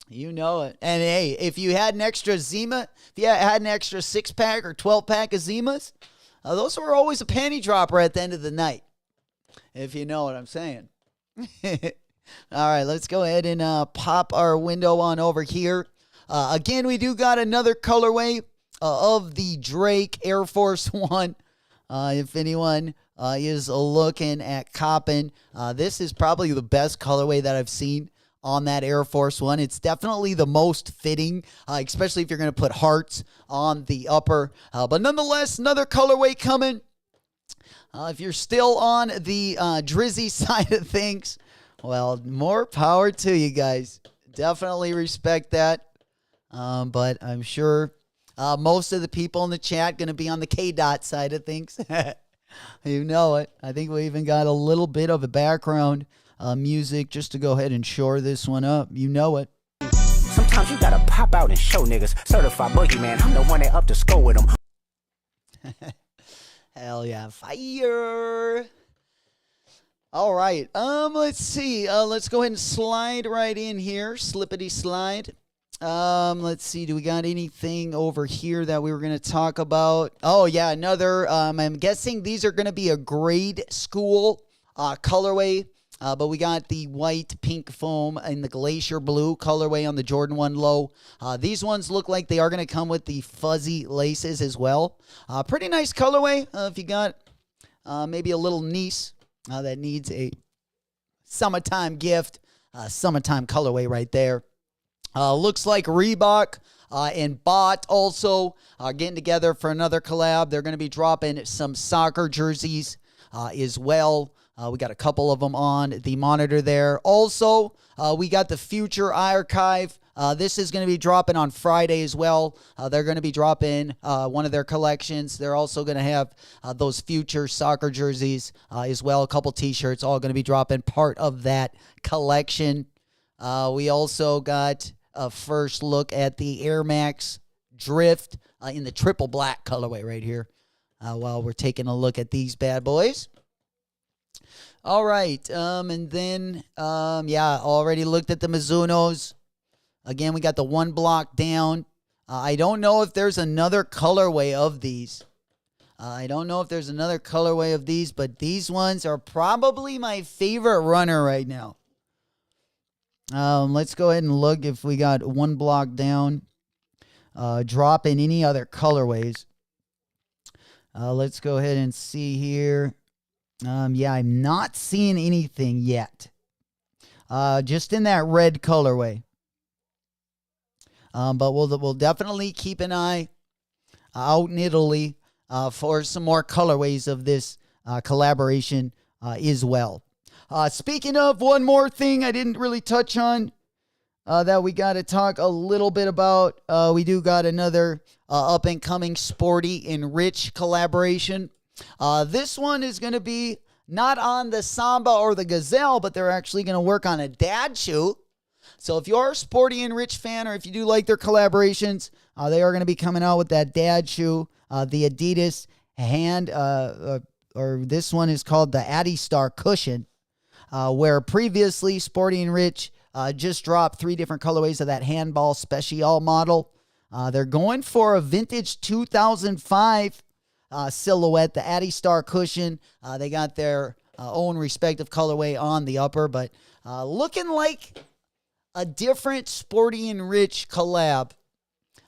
You know it. And hey, if you had an extra Zima, if you had an extra 6-pack or 12-pack of Zimas, those were always a panty dropper at the end of the night, if you know what I'm saying. All right, let's go ahead and pop our window on over here. Again, we do got another colorway of the Drake Air Force One. If anyone is looking at copping, this is probably the best colorway that I've seen on that Air Force One. It's definitely the most fitting, especially if you're going to put hearts on the upper. But nonetheless, another colorway coming. If you're still on the Drizzy side of things, well, more power to you guys. Definitely respect that. But I'm sure most of the people in the chat going to be on the K-Dot side of things. You know it. I think we even got a little bit of a background music just to go ahead and shore this one up. You know it. Sometimes you gotta pop out and show niggas. Certified boogeyman, I'm the one that up to score with them. Hell yeah. Fire. All right. Let's see. Let's go ahead and slide right in here. Slippity slide. Let's see. Do we got anything over here that we were going to talk about? Oh, yeah. Another. I'm guessing these are going to be a grade school colorway. But we got the white pink foam and the glacier blue colorway on the Jordan 1 Low. These ones look like they are going to come with the fuzzy laces as well. Pretty nice colorway. If you got maybe a little niece that needs a summertime gift, summertime colorway right there. Looks like Reebok and Bot also are getting together for another collab. They're going to be dropping some soccer jerseys as well. We got a couple of them on the monitor there. Also, we got the Future Archive. This is going to be dropping on Friday as well. They're going to be dropping one of their collections. They're also going to have those Future soccer jerseys as well. A couple T-shirts, all going to be dropping part of that collection. We also got a first look at the Air Max Drift in the triple black colorway right here while we're taking a look at these bad boys. All right, and then, already looked at the Mizunos. Again, we got the one block down. I don't know if there's another colorway of these. But these ones are probably my favorite runner right now. Let's go ahead and look if we got one block down. Drop in any other colorways. Let's go ahead and see here. I'm not seeing anything yet. Just in that red colorway. But we'll definitely keep an eye out in Italy for some more colorways of this collaboration as well. Speaking of, one more thing I didn't really touch on that we got to talk a little bit about. We do got another up-and-coming Sporty and Rich collaboration. This one is going to be not on the Samba or the Gazelle, but they're actually going to work on a dad shoe. So if you're a Sporty and Rich fan, or if you do like their collaborations, they are going to be coming out with that dad shoe. The Adidas hand, or this one is called the Addy Star Cushion, where previously Sporty and Rich just dropped 3 different colorways of that handball special model. They're going for a vintage 2005 silhouette, the Addy Star cushion. They got their own respective colorway on the upper, but looking like a different Sporty and Rich collab.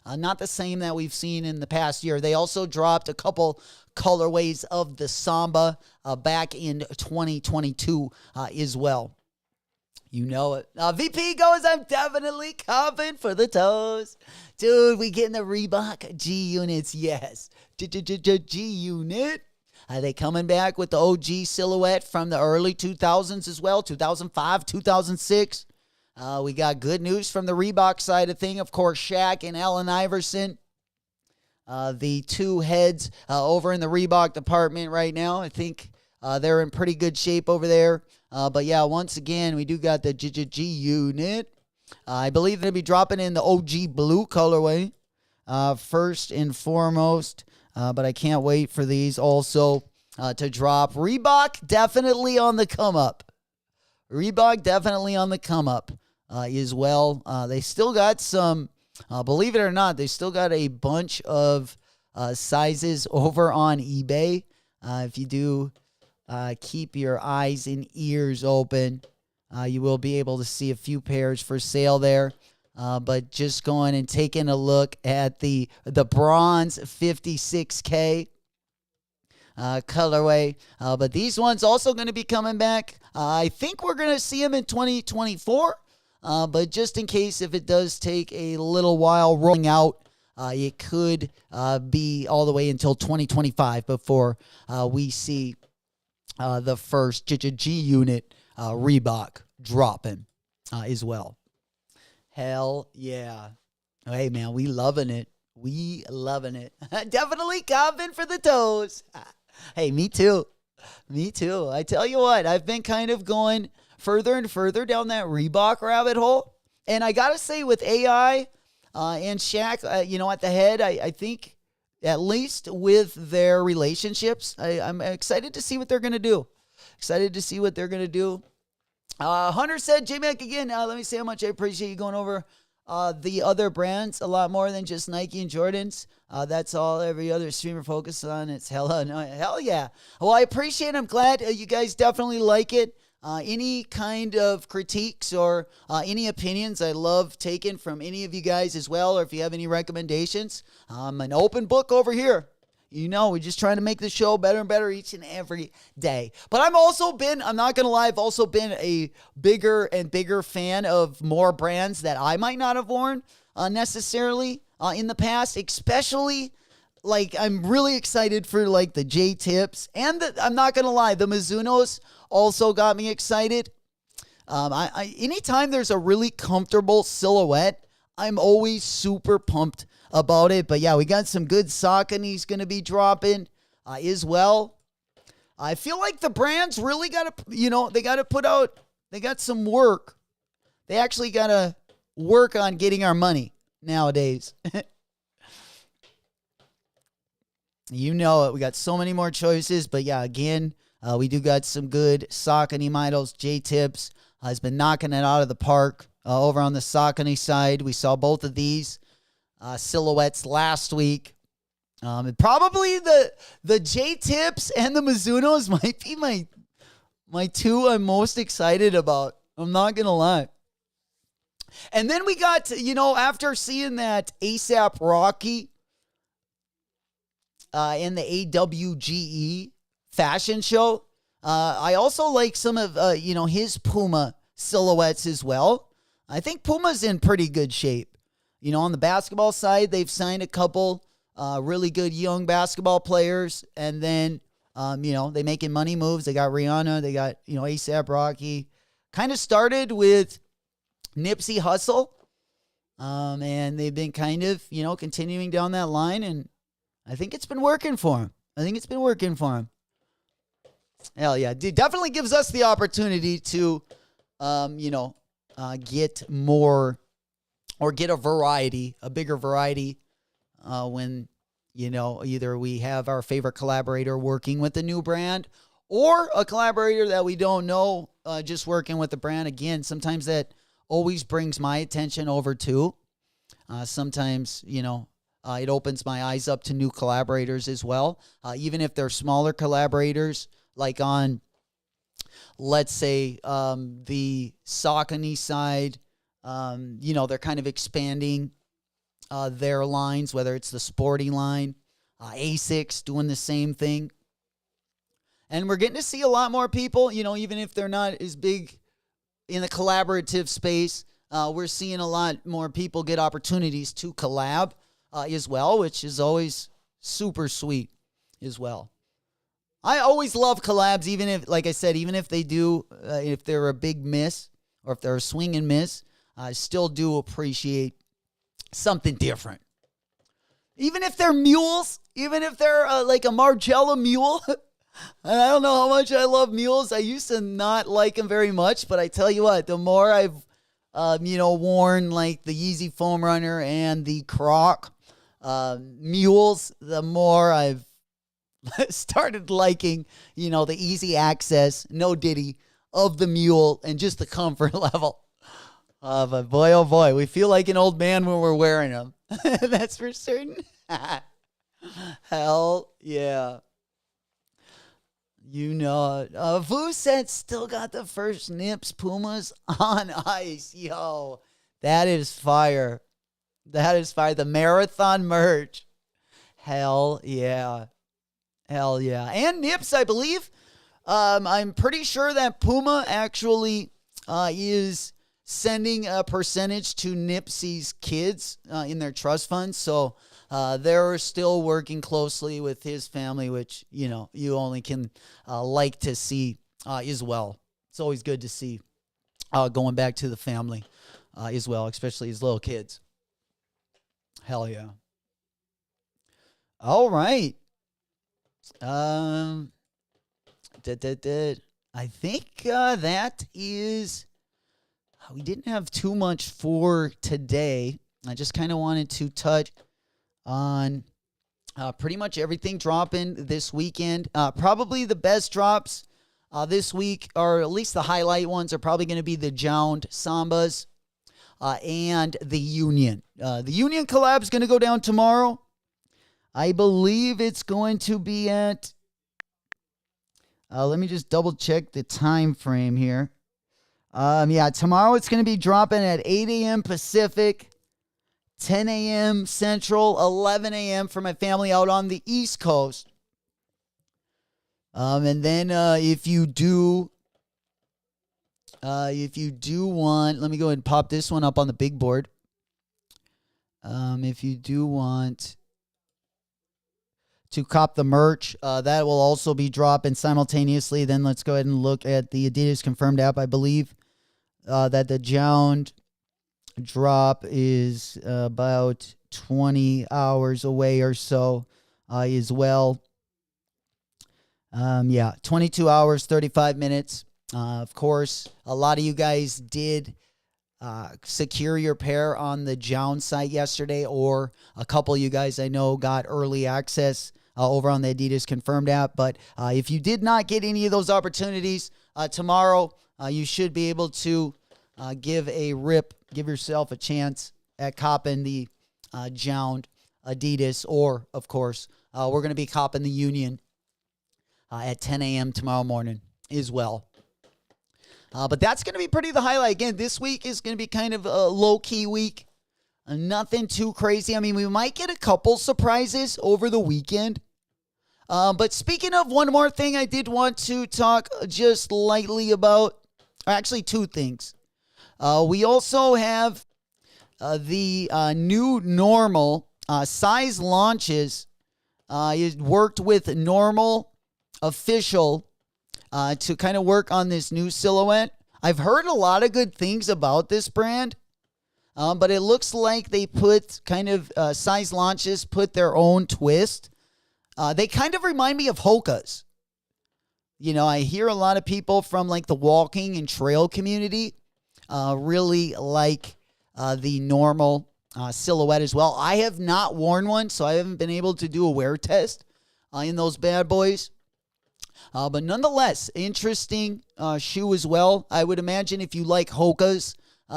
Not the same that we've seen in the past year. They also dropped a couple colorways of the Samba back in 2022 as well. You know it. VP goes, I'm definitely coming for the toes. Dude, we getting the Reebok G units. Yes. G unit. Are they coming back with the OG silhouette from the early 2000s as well? 2005, 2006. We got good news from the Reebok side of thing. Of course, Shaq and Allen Iverson. The two heads over in the Reebok department right now. I think they're in pretty good shape over there. But yeah, once again, we do got the G unit. I believe they'll be dropping in the OG blue colorway first and foremost. But I can't wait for these also to drop. Reebok definitely on the come up. Reebok definitely on the come up as well. They still got some, believe it or not, they still got a bunch of sizes over on eBay. If you do keep your eyes and ears open, you will be able to see a few pairs for sale there. But just going and taking a look at the bronze 56K colorway. But these ones also going to be coming back. I think we're going to see them in 2024. But just in case if it does take a little while rolling out, it could be all the way until 2025 before we see the first G unit Reebok dropping as well. Hell yeah. Hey, man, we loving it. We loving it. Definitely coming for the toes. Hey, me too. Me too. I tell you what, I've been kind of going further and further down that Reebok rabbit hole. And I got to say with AI and Shaq, at the head, I think at least with their relationships, I'm excited to see what they're going to do. Excited to see what they're going to do. Hunter said, J-Mac again, let me say how much I appreciate you going over the other brands a lot more than just Nike and Jordans. That's all every other streamer focuses on. It's hell yeah. Well, I appreciate it. I'm glad you guys definitely like it. Any kind of critiques or any opinions I love taking from any of you guys as well, or if you have any recommendations, I'm an open book over here. You know, we're just trying to make the show better and better each and every day. But I'm not going to lie, I've also been a bigger and bigger fan of more brands that I might not have worn necessarily in the past, especially like I'm really excited for like the J-Tips and I'm not going to lie, the Mizunos also got me excited. Anytime there's a really comfortable silhouette, I'm always super pumped about it. But yeah, we got some good Sauconys going to be dropping as well. I feel like the brands really got to, they got to put out, they got some work. They actually got to work on getting our money nowadays. You know it. We got so many more choices. But yeah, again, we do got some good Saucony models. J-Tips has been knocking it out of the park over on the Saucony side. We saw both of these silhouettes last week. And probably the J-Tips and the Mizunos might be my two I'm most excited about. I'm not going to lie. And then we got, after seeing that ASAP Rocky in the AWGE fashion show, I also like some of, his Puma silhouettes as well. I think Puma's in pretty good shape. On the basketball side, they've signed a couple really good young basketball players. And then, they making money moves. They got Rihanna. They got, ASAP Rocky. Kind of started with Nipsey Hussle. And they've been kind of, continuing down that line. And I think it's been working for him. Hell yeah. It definitely gives us the opportunity to, get more or get a bigger variety when, either we have our favorite collaborator working with a new brand or a collaborator that we don't know just working with the brand. Again, sometimes that always brings my attention over too. Sometimes, it opens my eyes up to new collaborators as well. Even if they're smaller collaborators, like on, let's say, the Saucony side, they're kind of expanding their lines, whether it's the sporty line, Asics doing the same thing. And we're getting to see a lot more people, even if they're not as big in the collaborative space. We're seeing a lot more people get opportunities to collab as well, which is always super sweet as well. I always love collabs, even if, like I said, even if they do, if they're a big miss or if they're a swing and miss, I still do appreciate something different. Even if they're mules, even if they're like a Margiela mule. And I don't know how much I love mules. I used to not like them very much, but I tell you what, the more I've, worn like the Yeezy Foam Runner and the Croc mules, the more I've started liking, the easy access, no ditty of the mule and just the comfort level. But boy, oh boy, we feel like an old man when we're wearing them. That's for certain. Hell yeah. Vucet still got the first Nips Pumas on ice. Yo, that is fire. That is fire. The marathon merch. Hell yeah. Hell yeah. And Nips, I believe. I'm pretty sure that Puma actually is sending a percentage to Nipsey's kids in their trust fund. So they're still working closely with his family, which, you only can like to see as well. It's always good to see going back to the family as well, especially his little kids. Hell yeah. All right. I think that is... We didn't have too much for today. I just kind of wanted to touch on pretty much everything dropping this weekend. Probably the best drops this week, or at least the highlight ones, are probably going to be the Jound Sambas and the Union. The Union collab is going to go down tomorrow. I believe it's going to be at... let me just double check the time frame here. Tomorrow it's going to be dropping at 8 a.m. Pacific, 10 a.m. Central, 11 a.m. for my family out on the East Coast. And then if you do want, let me go ahead and pop this one up on the big board. If you do want to cop the merch, that will also be dropping simultaneously. Then let's go ahead and look at the Adidas Confirmed app. I believe that the Jound drop is about 20 hours away or so as well. 22 hours, 35 minutes. Of course, a lot of you guys did secure your pair on the Jound site yesterday, or a couple of you guys I know got early access over on the Adidas Confirmed app. But if you did not get any of those opportunities, tomorrow you should be able to give yourself a chance at copping the Jound Adidas, or, of course, we're going to be copping the Union at 10 a.m. tomorrow morning as well. But that's going to be pretty the highlight. Again, this week is going to be kind of a low-key week. Nothing too crazy. I mean, we might get a couple surprises over the weekend. But speaking of, one more thing I did want to talk just lightly about. Actually, two things. We also have the new Normal size launches. It worked with Normal Official to kind of work on this new silhouette. I've heard a lot of good things about this brand, but it looks like they put kind of size launches, put their own twist. They kind of remind me of Hoka's. I hear a lot of people from like the walking and trail community really like the Normal silhouette as well. I have not worn one, so I haven't been able to do a wear test in those bad boys. But nonetheless, interesting shoe as well. I would imagine if you like Hoka's,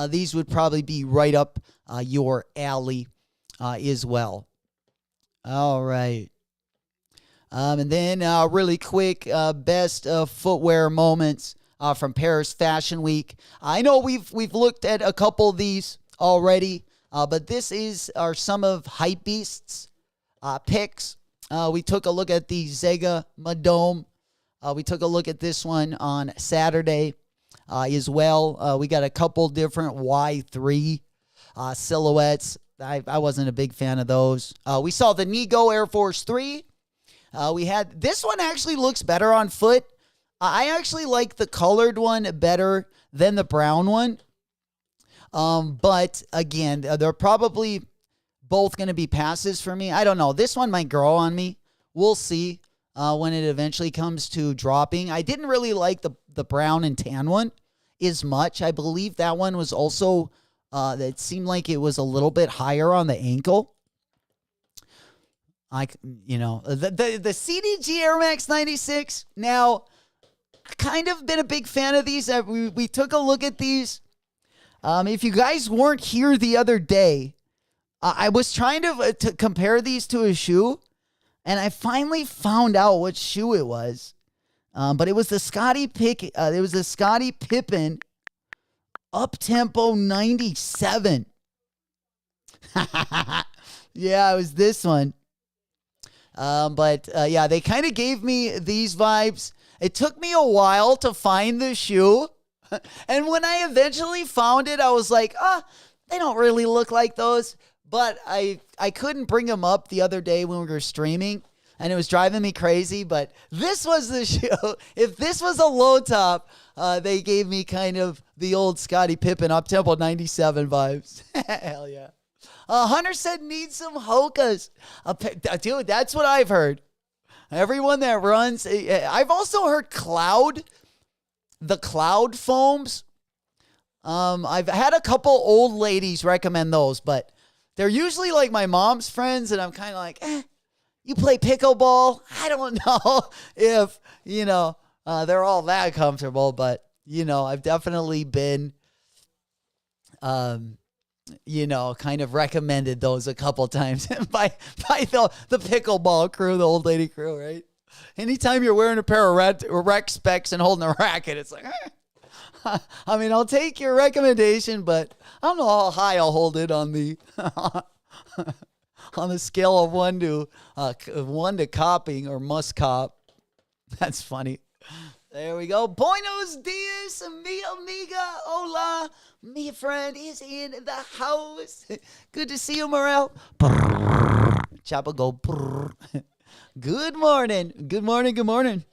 these would probably be right up your alley as well. All right. And then really quick, best footwear moments from Paris Fashion Week. I know we've looked at a couple of these already, but this are some of Hypebeast's picks. We took a look at the Zega Madome. We took a look at this one on Saturday as well. We got a couple different Y3 silhouettes. I wasn't a big fan of those. We saw the Nigo Air Force 3. We had this one actually looks better on foot. I actually like the colored one better than the brown one. But again, they're probably both going to be passes for me. I don't know. This one might grow on me. We'll see when it eventually comes to dropping. I didn't really like the brown and tan one as much. I believe that one was also, it seemed like it was a little bit higher on the ankle. The CDG Air Max 96. Now, kind of been a big fan of these. We took a look at these. If you guys weren't here the other day, I was trying to compare these to a shoe, and I finally found out what shoe it was. But it was the Scottie Pippen Up Tempo 97. Yeah, it was this one. But they kind of gave me these vibes. It took me a while to find the shoe. And when I eventually found it, I was like, they don't really look like those. But I couldn't bring them up the other day when we were streaming, and it was driving me crazy. But this was the shoe. If this was a low top, they gave me kind of the old Scottie Pippen Up-Tempo 97 vibes. Hell yeah. Hunter said need some Hokas. Dude, that's what I've heard. Everyone that runs. I've also heard the Cloud foams. I've had a couple old ladies recommend those, but they're usually like my mom's friends, and I'm kind of like, you play pickleball? I don't know if, they're all that comfortable, but, I've definitely been, kind of recommended those a couple times by the pickleball crew, the old lady crew, right? Anytime you're wearing a pair of rec specs and holding a racket, it's like, I mean, I'll take your recommendation, but I don't know how high I'll hold it on the on the scale of 1 to copying or must cop. That's funny. There we go. Buenos dias, mi amiga. Hola. Mi friend is in the house. Good to see you, Morel. Chopper go. Good morning. Good morning. Good morning.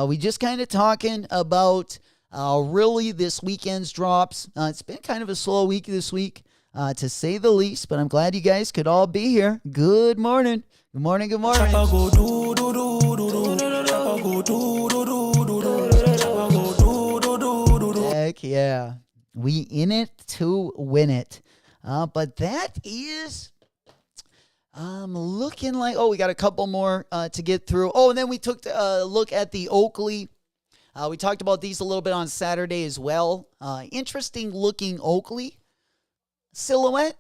We just kind of talking about really this weekend's drops. It's been kind of a slow week this week, to say the least, but I'm glad you guys could all be here. Good morning. Good morning. Good morning. Heck yeah. We in it to win it. But that is looking like, we got a couple more to get through. And then we took a look at the Oakley. We talked about these a little bit on Saturday as well. Interesting looking Oakley silhouette.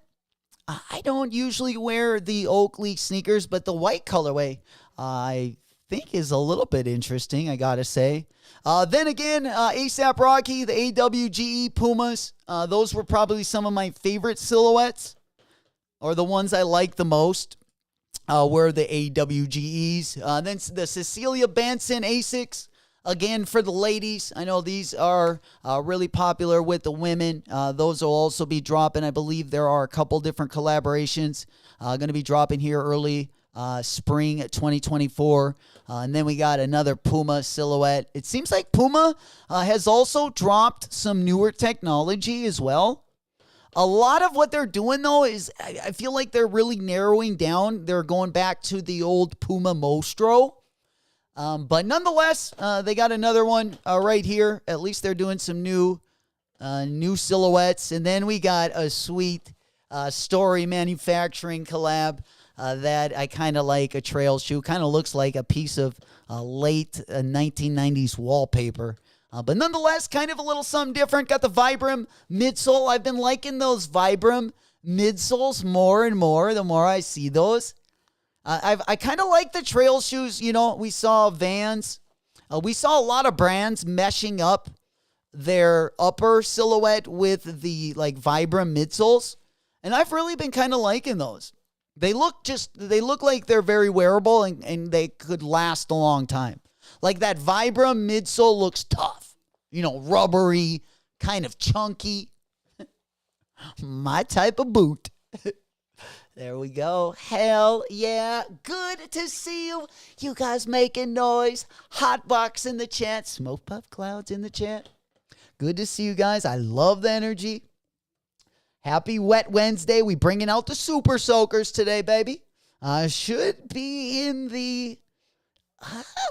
I don't usually wear the Oakley sneakers, but the white colorway I think is a little bit interesting, I gotta say. Then again, ASAP Rocky, the AWGE Pumas, those were probably some of my favorite silhouettes, or the ones I like the most, were the AWGEs. Then the Cecilia Banson Asics, again for the ladies. I know these are really popular with the women. Those will also be dropping. I believe there are a couple different collaborations going to be dropping here early spring 2024. And then we got another Puma silhouette. It seems like Puma has also dropped some newer technology as well. A lot of what they're doing, though, is I feel like they're really narrowing down. They're going back to the old Puma Mostro. But nonetheless, they got another one right here. At least they're doing some new silhouettes. And then we got a sweet Story Manufacturing collab that I kind of like, a trail shoe. Kind of looks like a piece of late 1990s wallpaper. But nonetheless, kind of a little something different. Got the Vibram midsole. I've been liking those Vibram midsoles more and more the more I see those. I kind of like the trail shoes. You know, we saw Vans. We saw a lot of brands meshing up their upper silhouette with the like Vibram midsoles. And I've really been kind of liking those. They look like they're very wearable and they could last a long time. Like that Vibram midsole looks tough. You know, rubbery, kind of chunky. My type of boot. There we go. Hell yeah. Good to see you. You guys making noise. Hotbox in the chat. Smoke Puff Clouds in the chat. Good to see you guys. I love the energy. Happy Wet Wednesday. We bringing out the Super Soakers today, baby. Should be in the,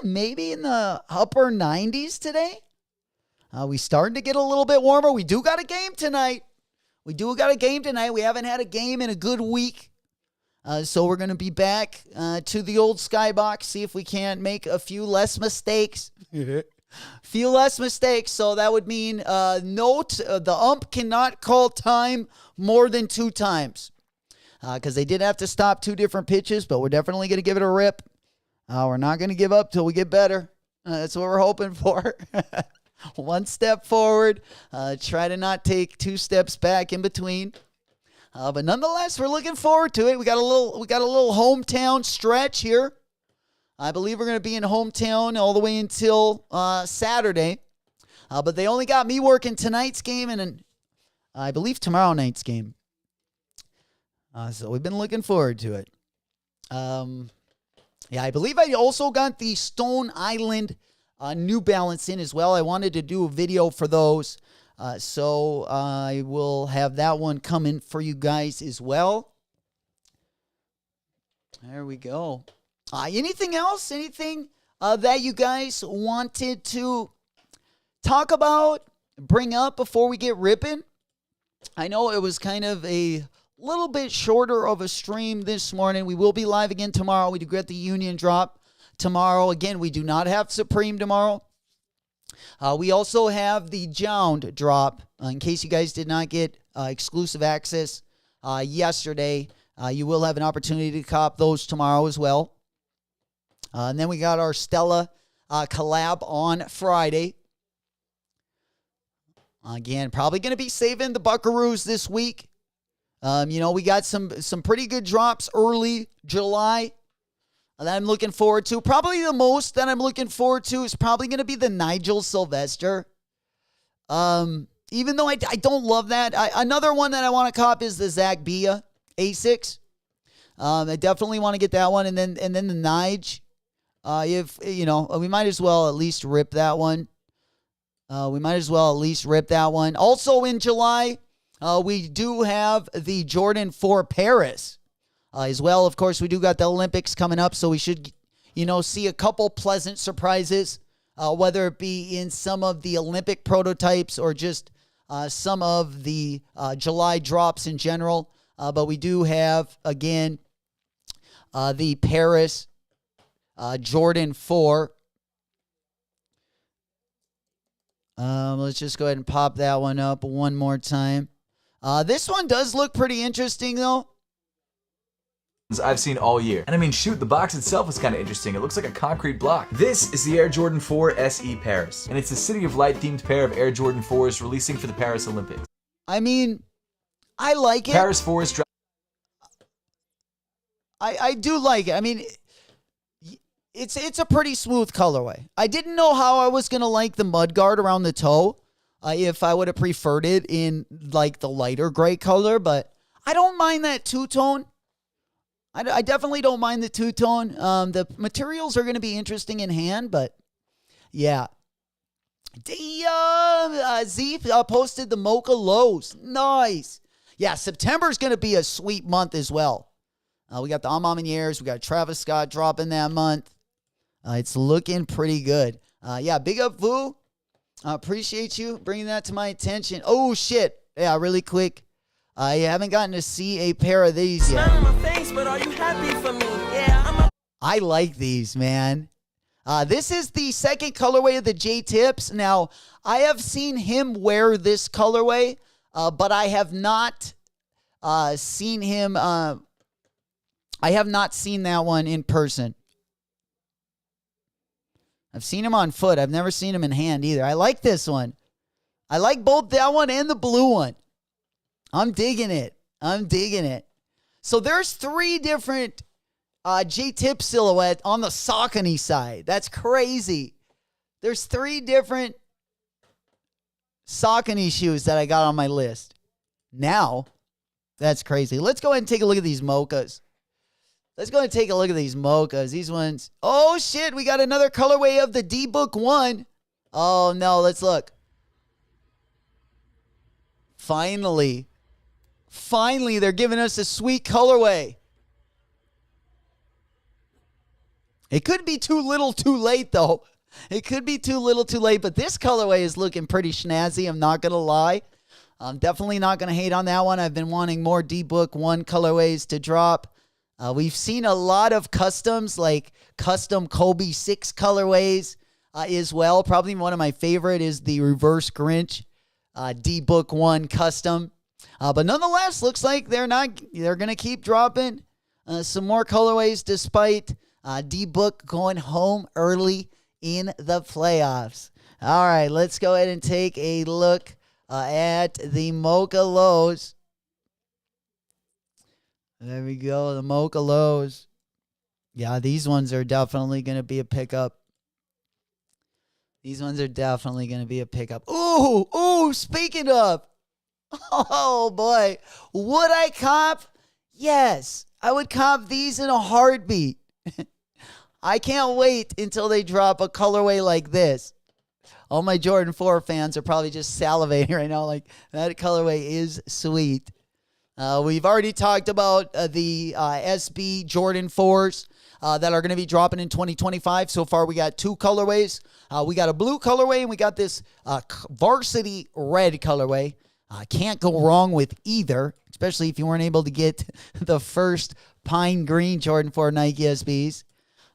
maybe in the upper 90s today. We starting to get a little bit warmer. We do got a game tonight. We haven't had a game in a good week. So we're going to be back to the old skybox. See if we can't make a few less mistakes. So that would mean note the ump cannot call time more than 2 times. Because they did have to stop 2 different pitches, but we're definitely going to give it a rip. We're not going to give up till we get better. That's what we're hoping for. 1 step forward. Try to not take 2 steps back in between. But nonetheless, we're looking forward to it. We got a little hometown stretch here. I believe we're going to be in hometown all the way until Saturday. But they only got me working tonight's game and I believe tomorrow night's game. So we've been looking forward to it. Yeah, I believe I also got the Stone Island New Balance in as well. I wanted to do a video for those. So I will have that one coming for you guys as well. There we go. Anything else? Anything that you guys wanted to talk about, bring up before we get ripping? I know it was kind of a little bit shorter of a stream this morning. We will be live again tomorrow. We do get the Union drop tomorrow. Again, we do not have Supreme tomorrow. We also have the Jound drop. In case you guys did not get exclusive access yesterday, you will have an opportunity to cop those tomorrow as well. And then we got our Stella collab on Friday. Again, probably going to be saving the Buckaroos this week. We got some pretty good drops early July that I'm looking forward to. Probably the most that I'm looking forward to is probably going to be the Nigel Sylvester. Even though I don't love that. Another one that I want to cop is the Zach Bia A6. I definitely want to get that one. And then the Nige. We might as well at least rip that one. Also in July, we do have the Jordan 4 Paris as well. Of course, we do got the Olympics coming up, so we should, see a couple pleasant surprises, whether it be in some of the Olympic prototypes or just some of the July drops in general. But we do have, again, the Paris Jordan 4. Let's just go ahead and pop that one up one more time. This one does look pretty interesting, though. I've seen all year. And I mean, shoot, the box itself is kind of interesting. It looks like a concrete block. This is the Air Jordan 4 SE Paris, and it's a City of Light themed pair of Air Jordan 4s releasing for the Paris Olympics. I mean, I like it. Paris 4s. I do like it. I mean, it's a pretty smooth colorway. I didn't know how I was going to like the mudguard around the toe, if I would have preferred it in like the lighter gray color, but I don't mind that two-tone. I definitely don't mind the two-tone. The materials are going to be interesting in hand, but yeah. Damn, Z posted the Mocha Lows. Nice. Yeah, September's going to be a sweet month as well. We got the Amamaniers. We got Travis Scott dropping that month. It's looking pretty good. Yeah, big up, Vu. Appreciate you bringing that to my attention. Oh, shit. Yeah, really quick. I haven't gotten to see a pair of these yet. Smile on my face, but are you happy for me? Yeah, I like these, man. This is the second colorway of the J-Tips. Now, I have seen him wear this colorway, but I have not seen him. I have not seen that one in person. I've seen him on foot. I've never seen him in hand either. I like this one. I like both that one and the blue one. I'm digging it. I'm digging it. So there's 3 different J-Tip silhouette on the Saucony side. That's crazy. There's 3 different Saucony shoes that I got on my list. Now, that's crazy. Let's go ahead and take a look at these mochas. Let's go ahead and take a look at these mochas. These ones. Oh, shit. We got another colorway of the D-Book 1. Oh, no. Let's look. Finally. Finally, they're giving us a sweet colorway. It could be too little too late, though. It could be too little too late, but this colorway is looking pretty snazzy. I'm not going to lie. I'm definitely not going to hate on that one. I've been wanting more D-Book 1 colorways to drop. We've seen a lot of customs, like custom Kobe 6 colorways as well. Probably one of my favorite is the Reverse Grinch D-Book 1 custom. But nonetheless, looks like they're going to keep dropping some more colorways despite D-Book going home early in the playoffs. All right, let's go ahead and take a look at the Mocha Lows. There we go, the Mocha Lows. Yeah, these ones are definitely going to be a pickup. These ones are definitely going to be a pickup. Ooh, speaking of. Oh, boy. Would I cop? Yes, I would cop these in a heartbeat. I can't wait until they drop a colorway like this. All my Jordan 4 fans are probably just salivating right now. Like, that colorway is sweet. We've already talked about the SB Jordan 4s that are going to be dropping in 2025. So far, we got 2 colorways. We got a blue colorway, and we got this varsity red colorway. Can't go wrong with either, especially if you weren't able to get the first pine green Jordan 4 Nike SBs.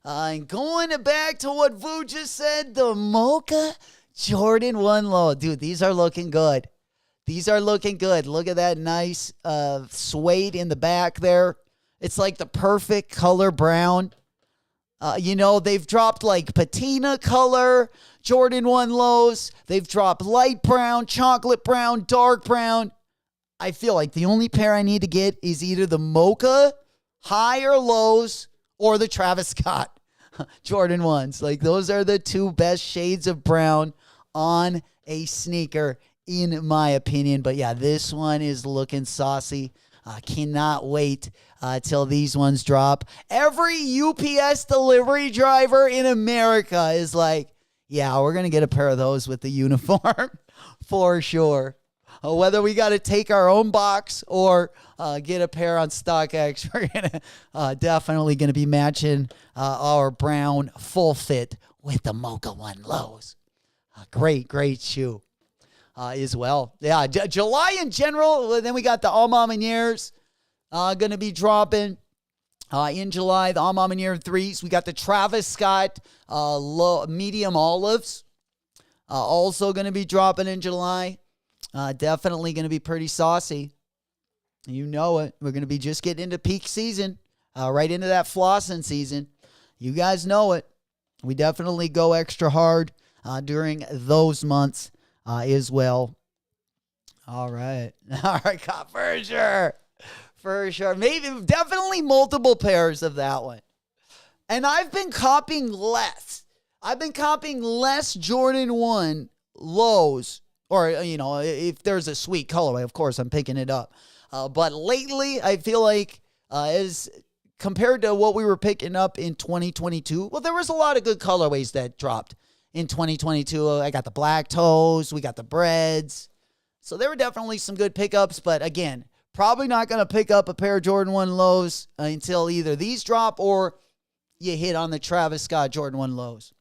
And going back to what Vu just said, the Mocha Jordan 1 Low. Dude, these are looking good. These are looking good. Look at that nice suede in the back there. It's like the perfect color brown. They've dropped like patina color Jordan 1 Lows. They've dropped light brown, chocolate brown, dark brown. I feel like the only pair I need to get is either the Mocha High or Lows or the Travis Scott Jordan 1s. Like, those are the 2 best shades of brown on a sneaker, in my opinion. But yeah, this one is looking saucy. Cannot wait till these ones drop. Every UPS delivery driver in America is like, yeah, we're going to get a pair of those with the uniform for sure. Whether we got to take our own box or get a pair on StockX, we're definitely going to be matching our brown full fit with the Mocha 1 Lows. Great shoe. As well. Yeah, July in general. Then we got the All Mamanieres going to be dropping in July. The All Mamaniere 3s. We got the Travis Scott medium olives also going to be dropping in July. Definitely going to be pretty saucy. You know it. We're going to be just getting into peak season, right into that flossing season. You guys know it. We definitely go extra hard during those months. As well. All right, cop for sure. Maybe definitely multiple pairs of that one. And I've been copying less. Jordan 1 Lows, or if there's a sweet colorway, of course I'm picking it up. But lately, I feel like as compared to what we were picking up in 2022, well, there was a lot of good colorways that dropped. In 2022, I got the black toes. We got the breads. So there were definitely some good pickups. But again, probably not going to pick up a pair of Jordan 1 Lows until either these drop or you hit on the Travis Scott Jordan 1 Lows.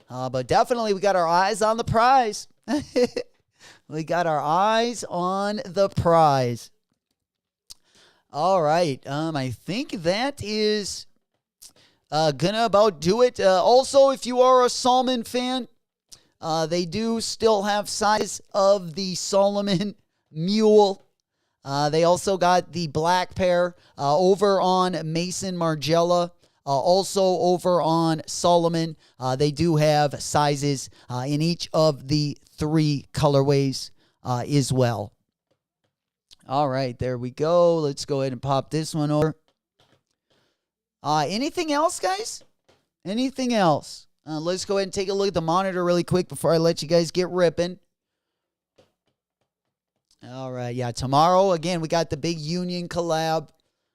But definitely we got our eyes on the prize. We got our eyes on the prize. All right. I think that is gonna about do it. Also, if you are a Salomon fan, they do still have size of the Salomon Mule. They also got the black pair over on Mason Margiela. Also over on Salomon, they do have sizes in each of the 3 colorways as well. All right, there we go. Let's go ahead and pop this one over. Anything else, guys? Anything else? Let's go ahead and take a look at the monitor really quick before I let you guys get ripping. All right, yeah, tomorrow, again, we got the big Union collab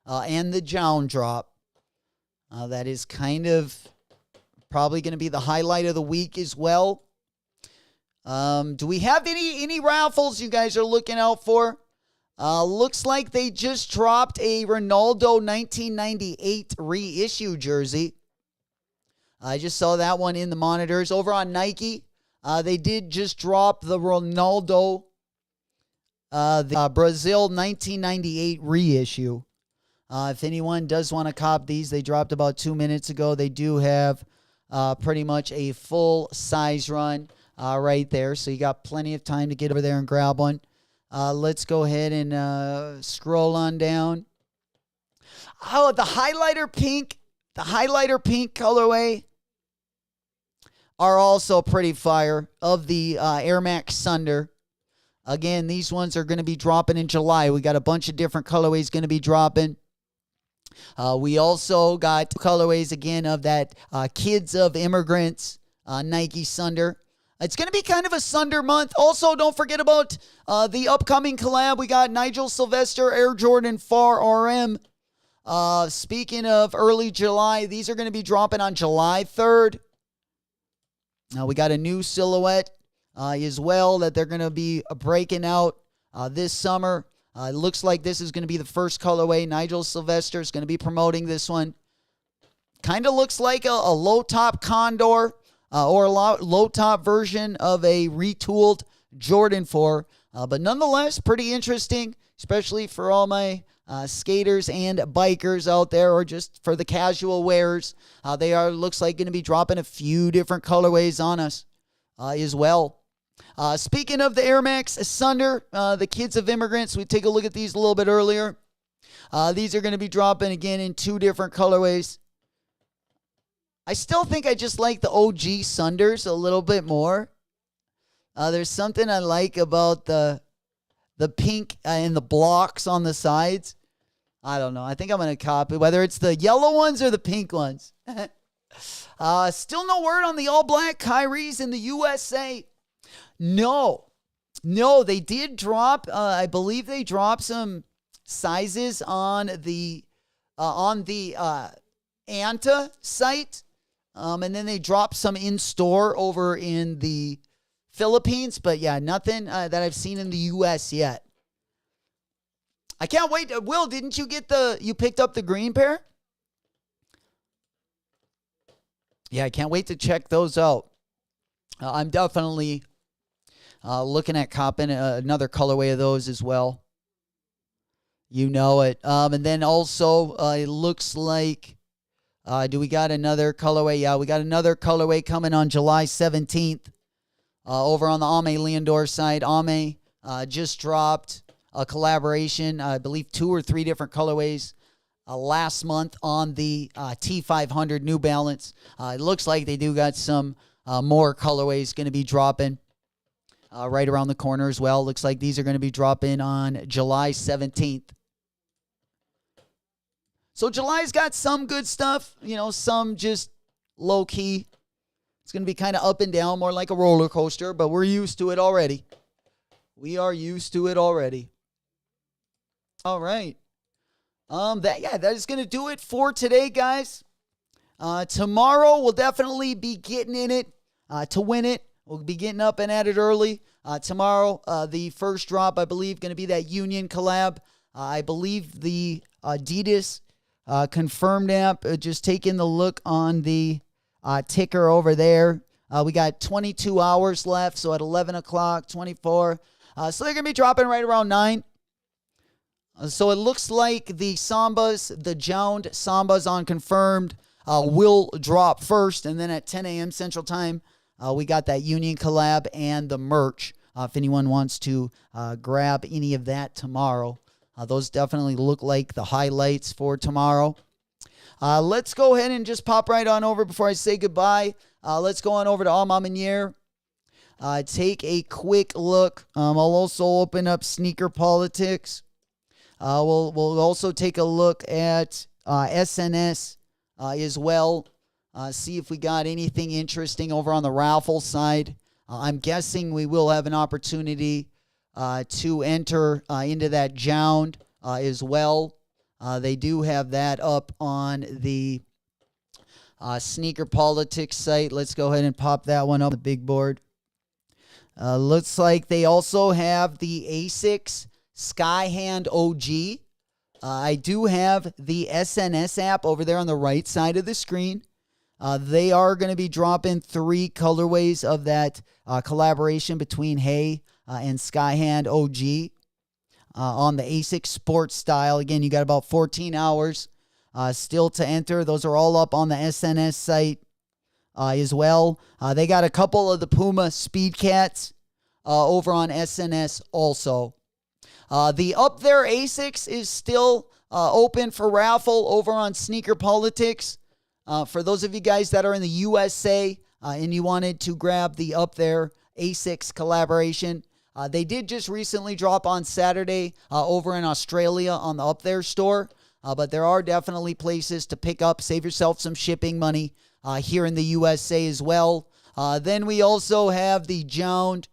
and the Jown drop. That is kind of probably going to be the highlight of the week as well. Do we have any raffles you guys are looking out for? Looks like they just dropped a Ronaldo 1998 reissue jersey. I just saw that one in the monitors. Over on Nike, they did just drop the Ronaldo the Brazil 1998 reissue. If anyone does want to cop these, they dropped about 2 minutes ago. They do have pretty much a full size run right there. So you got plenty of time to get over there and grab one. Let's go ahead and scroll on down. Oh, the highlighter pink colorway are also pretty fire of the Air Max Thunder. Again, these ones are going to be dropping in July. We got a bunch of different colorways going to be dropping. We also got colorways again of that Kids of Immigrants Nike Thunder. It's going to be kind of a Thunder month. Also, don't forget about the upcoming collab. We got Nigel Sylvester Air Jordan 4 RM. Speaking of early July, these are going to be dropping on July 3rd. We got a new silhouette as well that they're going to be breaking out this summer. It looks like this is going to be the first colorway. Nigel Sylvester is going to be promoting this one. Kind of looks like a low-top Condor or a low-top version of a retooled Jordan 4. But nonetheless, pretty interesting, especially for all my skaters and bikers out there, or just for the casual wearers. They are, looks like, going to be dropping a few different colorways on us as well. Speaking of the Air Max Thunder, the Kids of Immigrants, we take a look at these a little bit earlier. These are going to be dropping again in 2 different colorways. I still think I just like the OG Thunders a little bit more. There's something I like about the pink and the blocks on the sides. I don't know. I think I'm going to copy, whether it's the yellow ones or the pink ones. Still no word on the all-black Kyries in the USA. No, they did drop. I believe they dropped some sizes on the Anta site, and then they dropped some in store over in the Philippines. But yeah, nothing that I've seen in the U.S. yet. I can't wait. Will, didn't you you picked up the green pair? Yeah, I can't wait to check those out. I'm definitely looking at copping another colorway of those as well. You know it. And then also, it looks like, do we got another colorway? Yeah, we got another colorway coming on July 17th over on the Ame Leondor side. Ame just dropped a collaboration, I believe 2 or 3 different colorways last month on the T500 New Balance. It looks like they do got some more colorways going to be dropping right around the corner as well. Looks like these are going to be dropping on July 17th. So July's got some good stuff, some just low key. It's going to be kind of up and down, more like a roller coaster, but we're used to it already. We are used to it already. All right. That is going to do it for today, guys. Tomorrow we'll definitely be getting in it to win it. We'll be getting up and at it early. Tomorrow, the first drop, I believe, going to be that Union collab. I believe the Adidas confirmed app. Just taking the look on the ticker over there. We got 22 hours left, so at 11 o'clock, 24. So they're going to be dropping right around 9. So it looks like the Sambas, the Jound Sambas on confirmed, will drop first. And then at 10 a.m. Central Time, we got that Union collab and the merch. If anyone wants to grab any of that tomorrow, those definitely look like the highlights for tomorrow. Let's go ahead and just pop right on over before I say goodbye. Let's go on over to Alma Manier. Take a quick look. I'll also open up Sneaker Politics. We'll also take a look at SNS as well. See if we got anything interesting over on the raffle side. I'm guessing we will have an opportunity to enter into that Jound as well. They do have that up on the Sneaker Politics site. Let's go ahead and pop that one up on the big board. Looks like they also have the ASICS Skyhand OG. I do have the SNS app over there on the right side of the screen. They are going to be dropping 3 colorways of that collaboration between Hey and Skyhand OG on the ASICS Sports Style. Again, you got about 14 hours still to enter. Those are all up on the SNS site as well. They got a couple of the Puma Speed Cats over on SNS also. The Up There ASICS is still open for raffle over on Sneaker Politics. For those of you guys that are in the USA and you wanted to grab the Up There ASICS collaboration, they did just recently drop on Saturday over in Australia on the Up There store. But there are definitely places to pick up, save yourself some shipping money here in the USA as well. Then we also have the Jound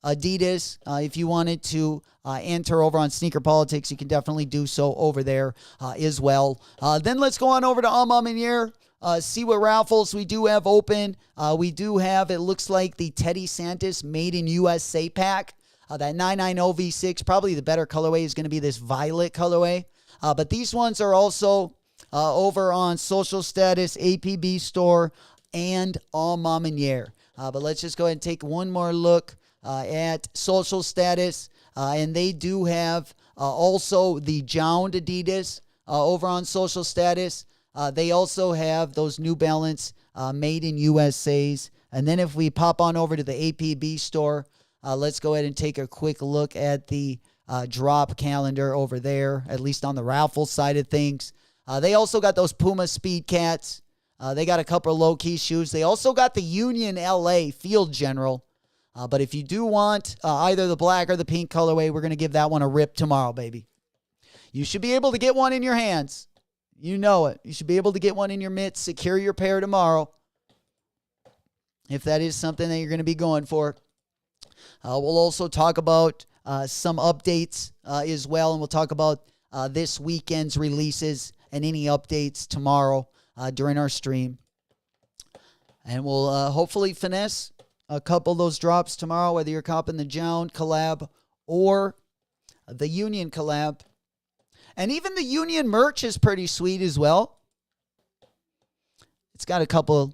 Adidas. If you wanted to enter over on Sneaker Politics, you can definitely do so over there as well. Then let's go on over to Alma Manier. See what raffles we do have open. We do have, it looks like, the Teddy Santis Made in USA pack. That 990 V6, probably the better colorway is going to be this violet colorway. But these ones are also over on Social Status, APB Store, and Alma Manier. But let's just go ahead and take one more look at Social Status. And they do have also the Jound Adidas over on Social Status. They also have those New Balance Made in USA's. And then if we pop on over to the APB store, let's go ahead and take a quick look at the drop calendar over there, at least on the raffle side of things. They also got those Puma Speed Cats. They got a couple of low-key shoes. They also got the Union LA Field General. But if you do want either the black or the pink colorway, we're going to give that one a rip tomorrow, baby. You should be able to get one in your hands. You know it. You should be able to get one in your mitts, secure your pair tomorrow, if that is something that you're going to be going for. We'll also talk about some updates as well, and we'll talk about this weekend's releases and any updates tomorrow during our stream. And we'll hopefully finesse a couple of those drops tomorrow, whether you're copping the Jound collab or the Union collab. And even the Union merch is pretty sweet as well. It's got a couple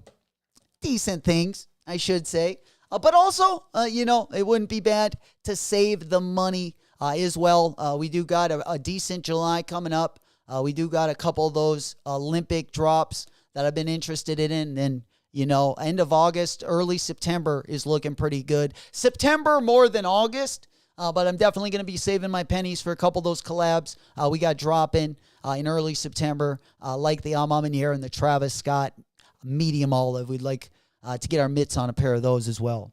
decent things, I should say. But also, it wouldn't be bad to save the money as well. We do got a decent July coming up. We do got a couple of those Olympic drops that I've been interested in. And, end of August, early September is looking pretty good. September more than August. But I'm definitely going to be saving my pennies for a couple of those collabs we got dropping in early September, like the Alma Manier and the Travis Scott medium olive. We'd like to get our mitts on a pair of those as well.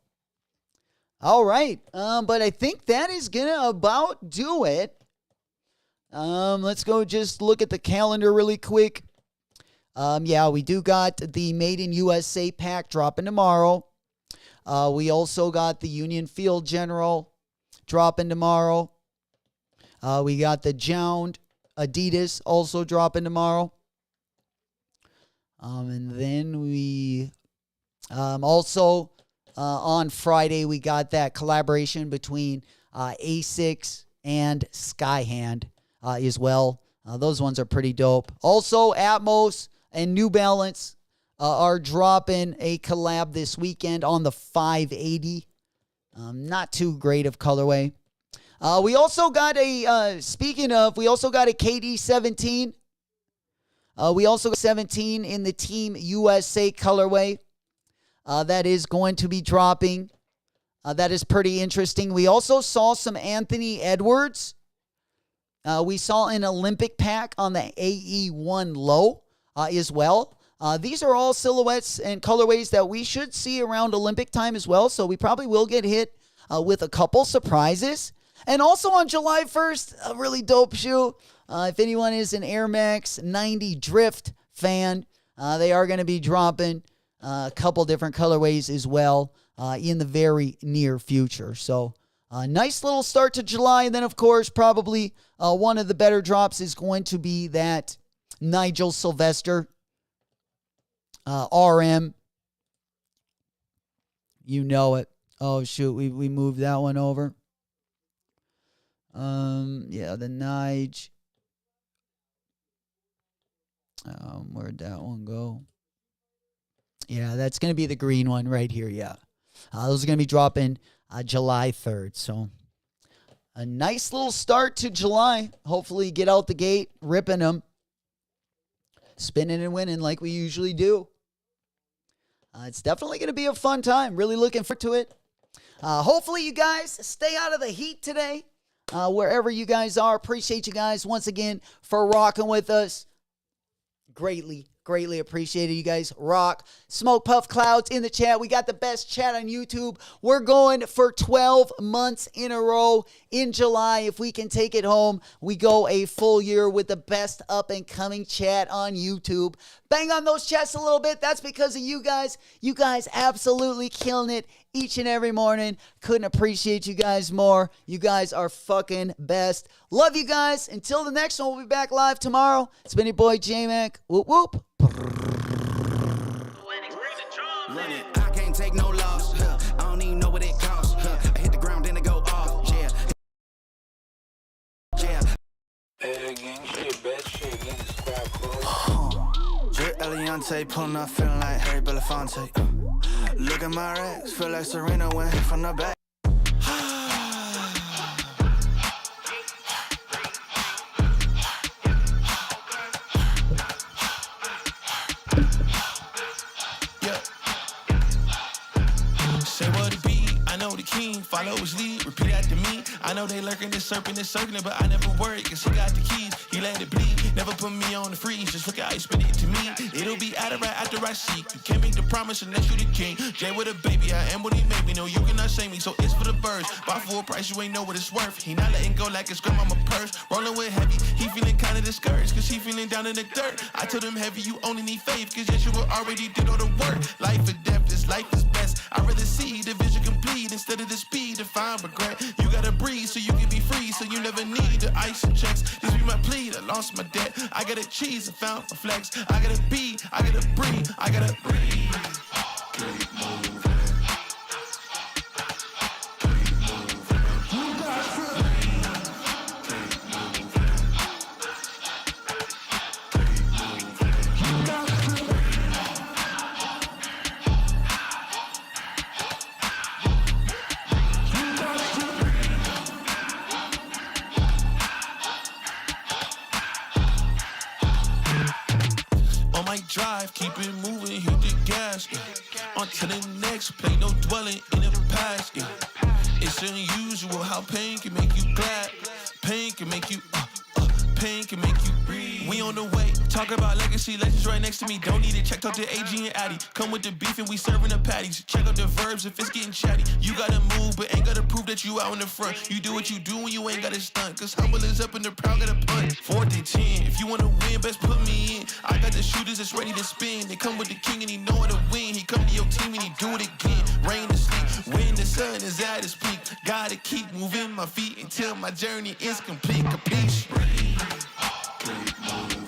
All right. But I think that is going to about do it. Let's go just look at the calendar really quick. We do got the Made in USA pack dropping tomorrow. We also got the Union Field General dropping tomorrow. We got the Jound Adidas also dropping tomorrow. And then we also on Friday, we got that collaboration between ASICS and Skyhand as well. Those ones are pretty dope. Also, Atmos and New Balance are dropping a collab this weekend on the 580. Not too great of colorway. We also got a KD 17. We also got 17 in the Team USA colorway. That is going to be dropping. That is pretty interesting. We also saw some Anthony Edwards. We saw an Olympic pack on the AE1 low as well. These are all silhouettes and colorways that we should see around Olympic time as well. So we probably will get hit with a couple surprises. And also on July 1st, a really dope shoe. If anyone is an Air Max 90 Drift fan, they are going to be dropping a couple different colorways as well in the very near future. So nice little start to July. And then, of course, probably one of the better drops is going to be that Nigel Sylvester RM. You know it. Oh, shoot. We moved that one over. Yeah, the Nige. Where'd that one go? Yeah, that's going to be the green one right here, yeah. Those are going to be dropping July 3rd. So a nice little start to July. Hopefully get out the gate, ripping them. Spinning and winning like we usually do. It's definitely going to be a fun time. Really looking forward to it. Hopefully you guys stay out of the heat today. Wherever you guys are. Appreciate you guys once again for rocking with us. Greatly appreciated. You guys rock. Smoke Puff Clouds in the chat. We got the best chat on YouTube. We're going for 12 months in a row in July. If we can take it home, we go a full year with the best up and coming chat on YouTube. Bang on those chats a little bit. That's because of you guys. You guys absolutely killing it each and every morning. Couldn't appreciate you guys more. You guys are fucking best. Love you guys. Until the next one, we'll be back live tomorrow. It's been your boy J-Mac. Whoop whoop. I can't take no loss. I don't even know what it costs. I hit the ground, then it go off. Yeah. Jay Eliante pulling up, feeling like Harry Belafonte. Look at my racks, feel like Serena went hit from the back. Follow his lead, repeat after me. I know they lurking, this serpent is circling, but I never worry, cause he got the keys. He let it bleed, never put me on the freeze. Just look at how you spit it to me. It'll be out of right after I seek. You can't make the promise unless you the king. Jay with a baby, I am what he made me. No, you cannot say me, so it's for the birds. Buy for a price, you ain't know what it's worth. He not letting go like it's grandmama purse. Rolling with heavy, he feeling kinda discouraged, cause he feeling down in the dirt. I told him heavy, you only need faith, cause yes, you already did all the work. Life or death, this life is best. I'd rather see the vision complete instead of the speed to find regret. You gotta breathe so you can be free, so you never need the ice and checks. This be my plea, I lost my debt. I gotta cheese, I found my flex. I gotta be, I gotta breathe, I gotta breathe. Keep moving. Drive, keep it moving, hit the gas. On to the next, play no dwelling in the past. It's unusual how pain can make you glad. Pain can make you, pain can make you breathe. We on the way, talk about legacy, legends right next to me. Don't need it, check out the AG and Addy. Come with the beef and we serving the patties. Check out the verbs if it's getting chatty. You gotta move, but ain't gotta prove that you out in the front. You do what you do when you ain't gotta stunt. Cause humble is up and the proud gotta punt. 4th and 10, if you wanna win, best put me in. I got the shooters that's ready to spin. They come with the king and he know how to win. He come to your team and he do it again. Rain and sleep, when the sun is at its peak. Gotta keep moving my feet until my journey is complete. Completion. Keep moving.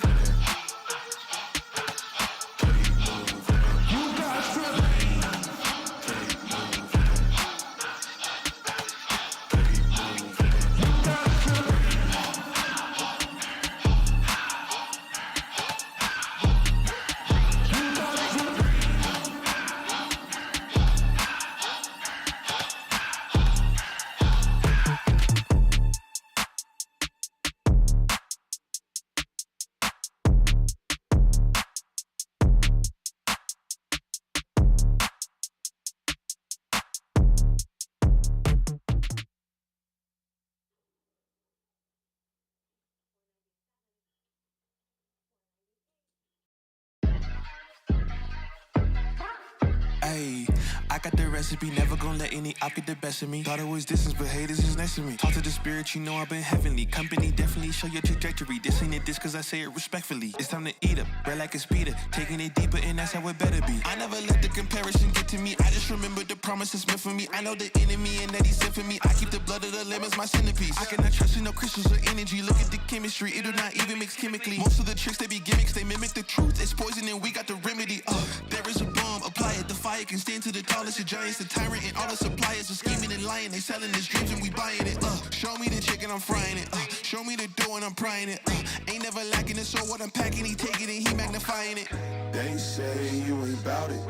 Ayy, I got the recipe, never gonna let any op get the best of me. Thought it was distance, but haters is next to me. Talk to the spirit, you know I've been heavenly. Company definitely show your trajectory. This ain't a diss cause I say it respectfully. It's time to eat up, red like a speeder. Taking it deeper and that's how it better be. I never let the comparison get to me. I just remember the promises meant for me. I know the enemy and that he sent for me. I keep the blood of the lemons my centerpiece. I cannot trust in no crystals or energy. Look at the chemistry, it do not even mix chemically. Most of the tricks they be gimmicks, they mimic the truth. It's poison and we got the remedy. There is a bomb, apply it. The fire can stand to the tallest of giants. The tyrant and all the suppliers are scheming and lying. They selling his dreams and we buying it. Show me the chicken, I'm frying it. Show me the dough and I'm prying it. Ain't never lacking it, so what I'm packing, he taking it, he magnifying it. They say you ain't bout it.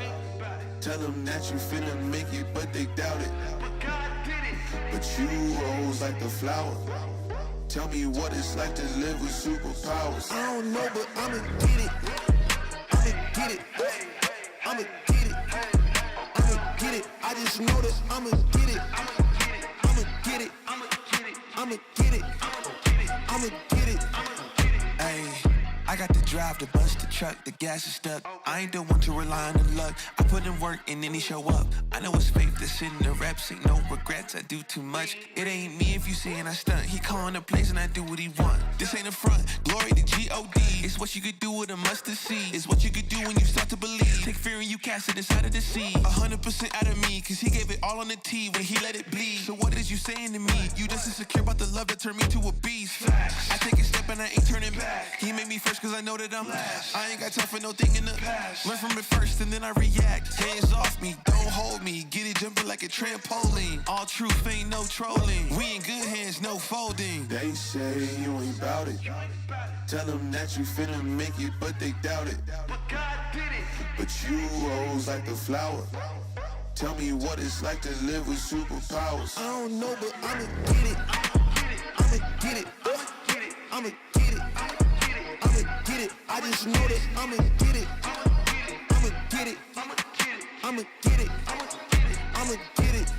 Tell them that you finna make it, but they doubt it. But you rose like the flower. Tell me what it's like to live with superpowers. I don't know, but I'ma get it. I'ma get it. I'ma get it. I'ma get it. I just know that I'ma get it. I'ma get it. I'ma get it. I'ma get it. Ayy. I got the drive to bust the truck, the gas is stuck. I ain't the one to rely on the luck. I put in work and then he show up. I know it's fake to sit in the reps, ain't no regrets, I do too much. It ain't me if you saying I stunt. He calling the place and I do what he want. This ain't a front, glory to G-O-D. It's what you could do with a mustard seed. It's what you could do when you start to believe. Take fear and you cast it inside of the sea. 100% out of me, cause he gave it all on the tee when he let it bleed. So what is you saying to me? You just insecure about the love that turned me to a beast. I take a step and I ain't turning back. He made me first cause I know that I'm last. I ain't got time for no thing in the past. Learn from it first and then I react. Hands off me, don't hold me. Get it jumping like a trampoline. All truth ain't no trolling. We in good hands, no folding. They say you ain't bout it. Tell them that you finna make it, but they doubt it. But you rose like the flower. Tell me what it's like to live with superpowers. I don't know, but I'ma get it. I'ma get it. I'ma get it. I'ma get it. I just know that I'ma get it. I'ma get it. I'ma get it. I'ma get it.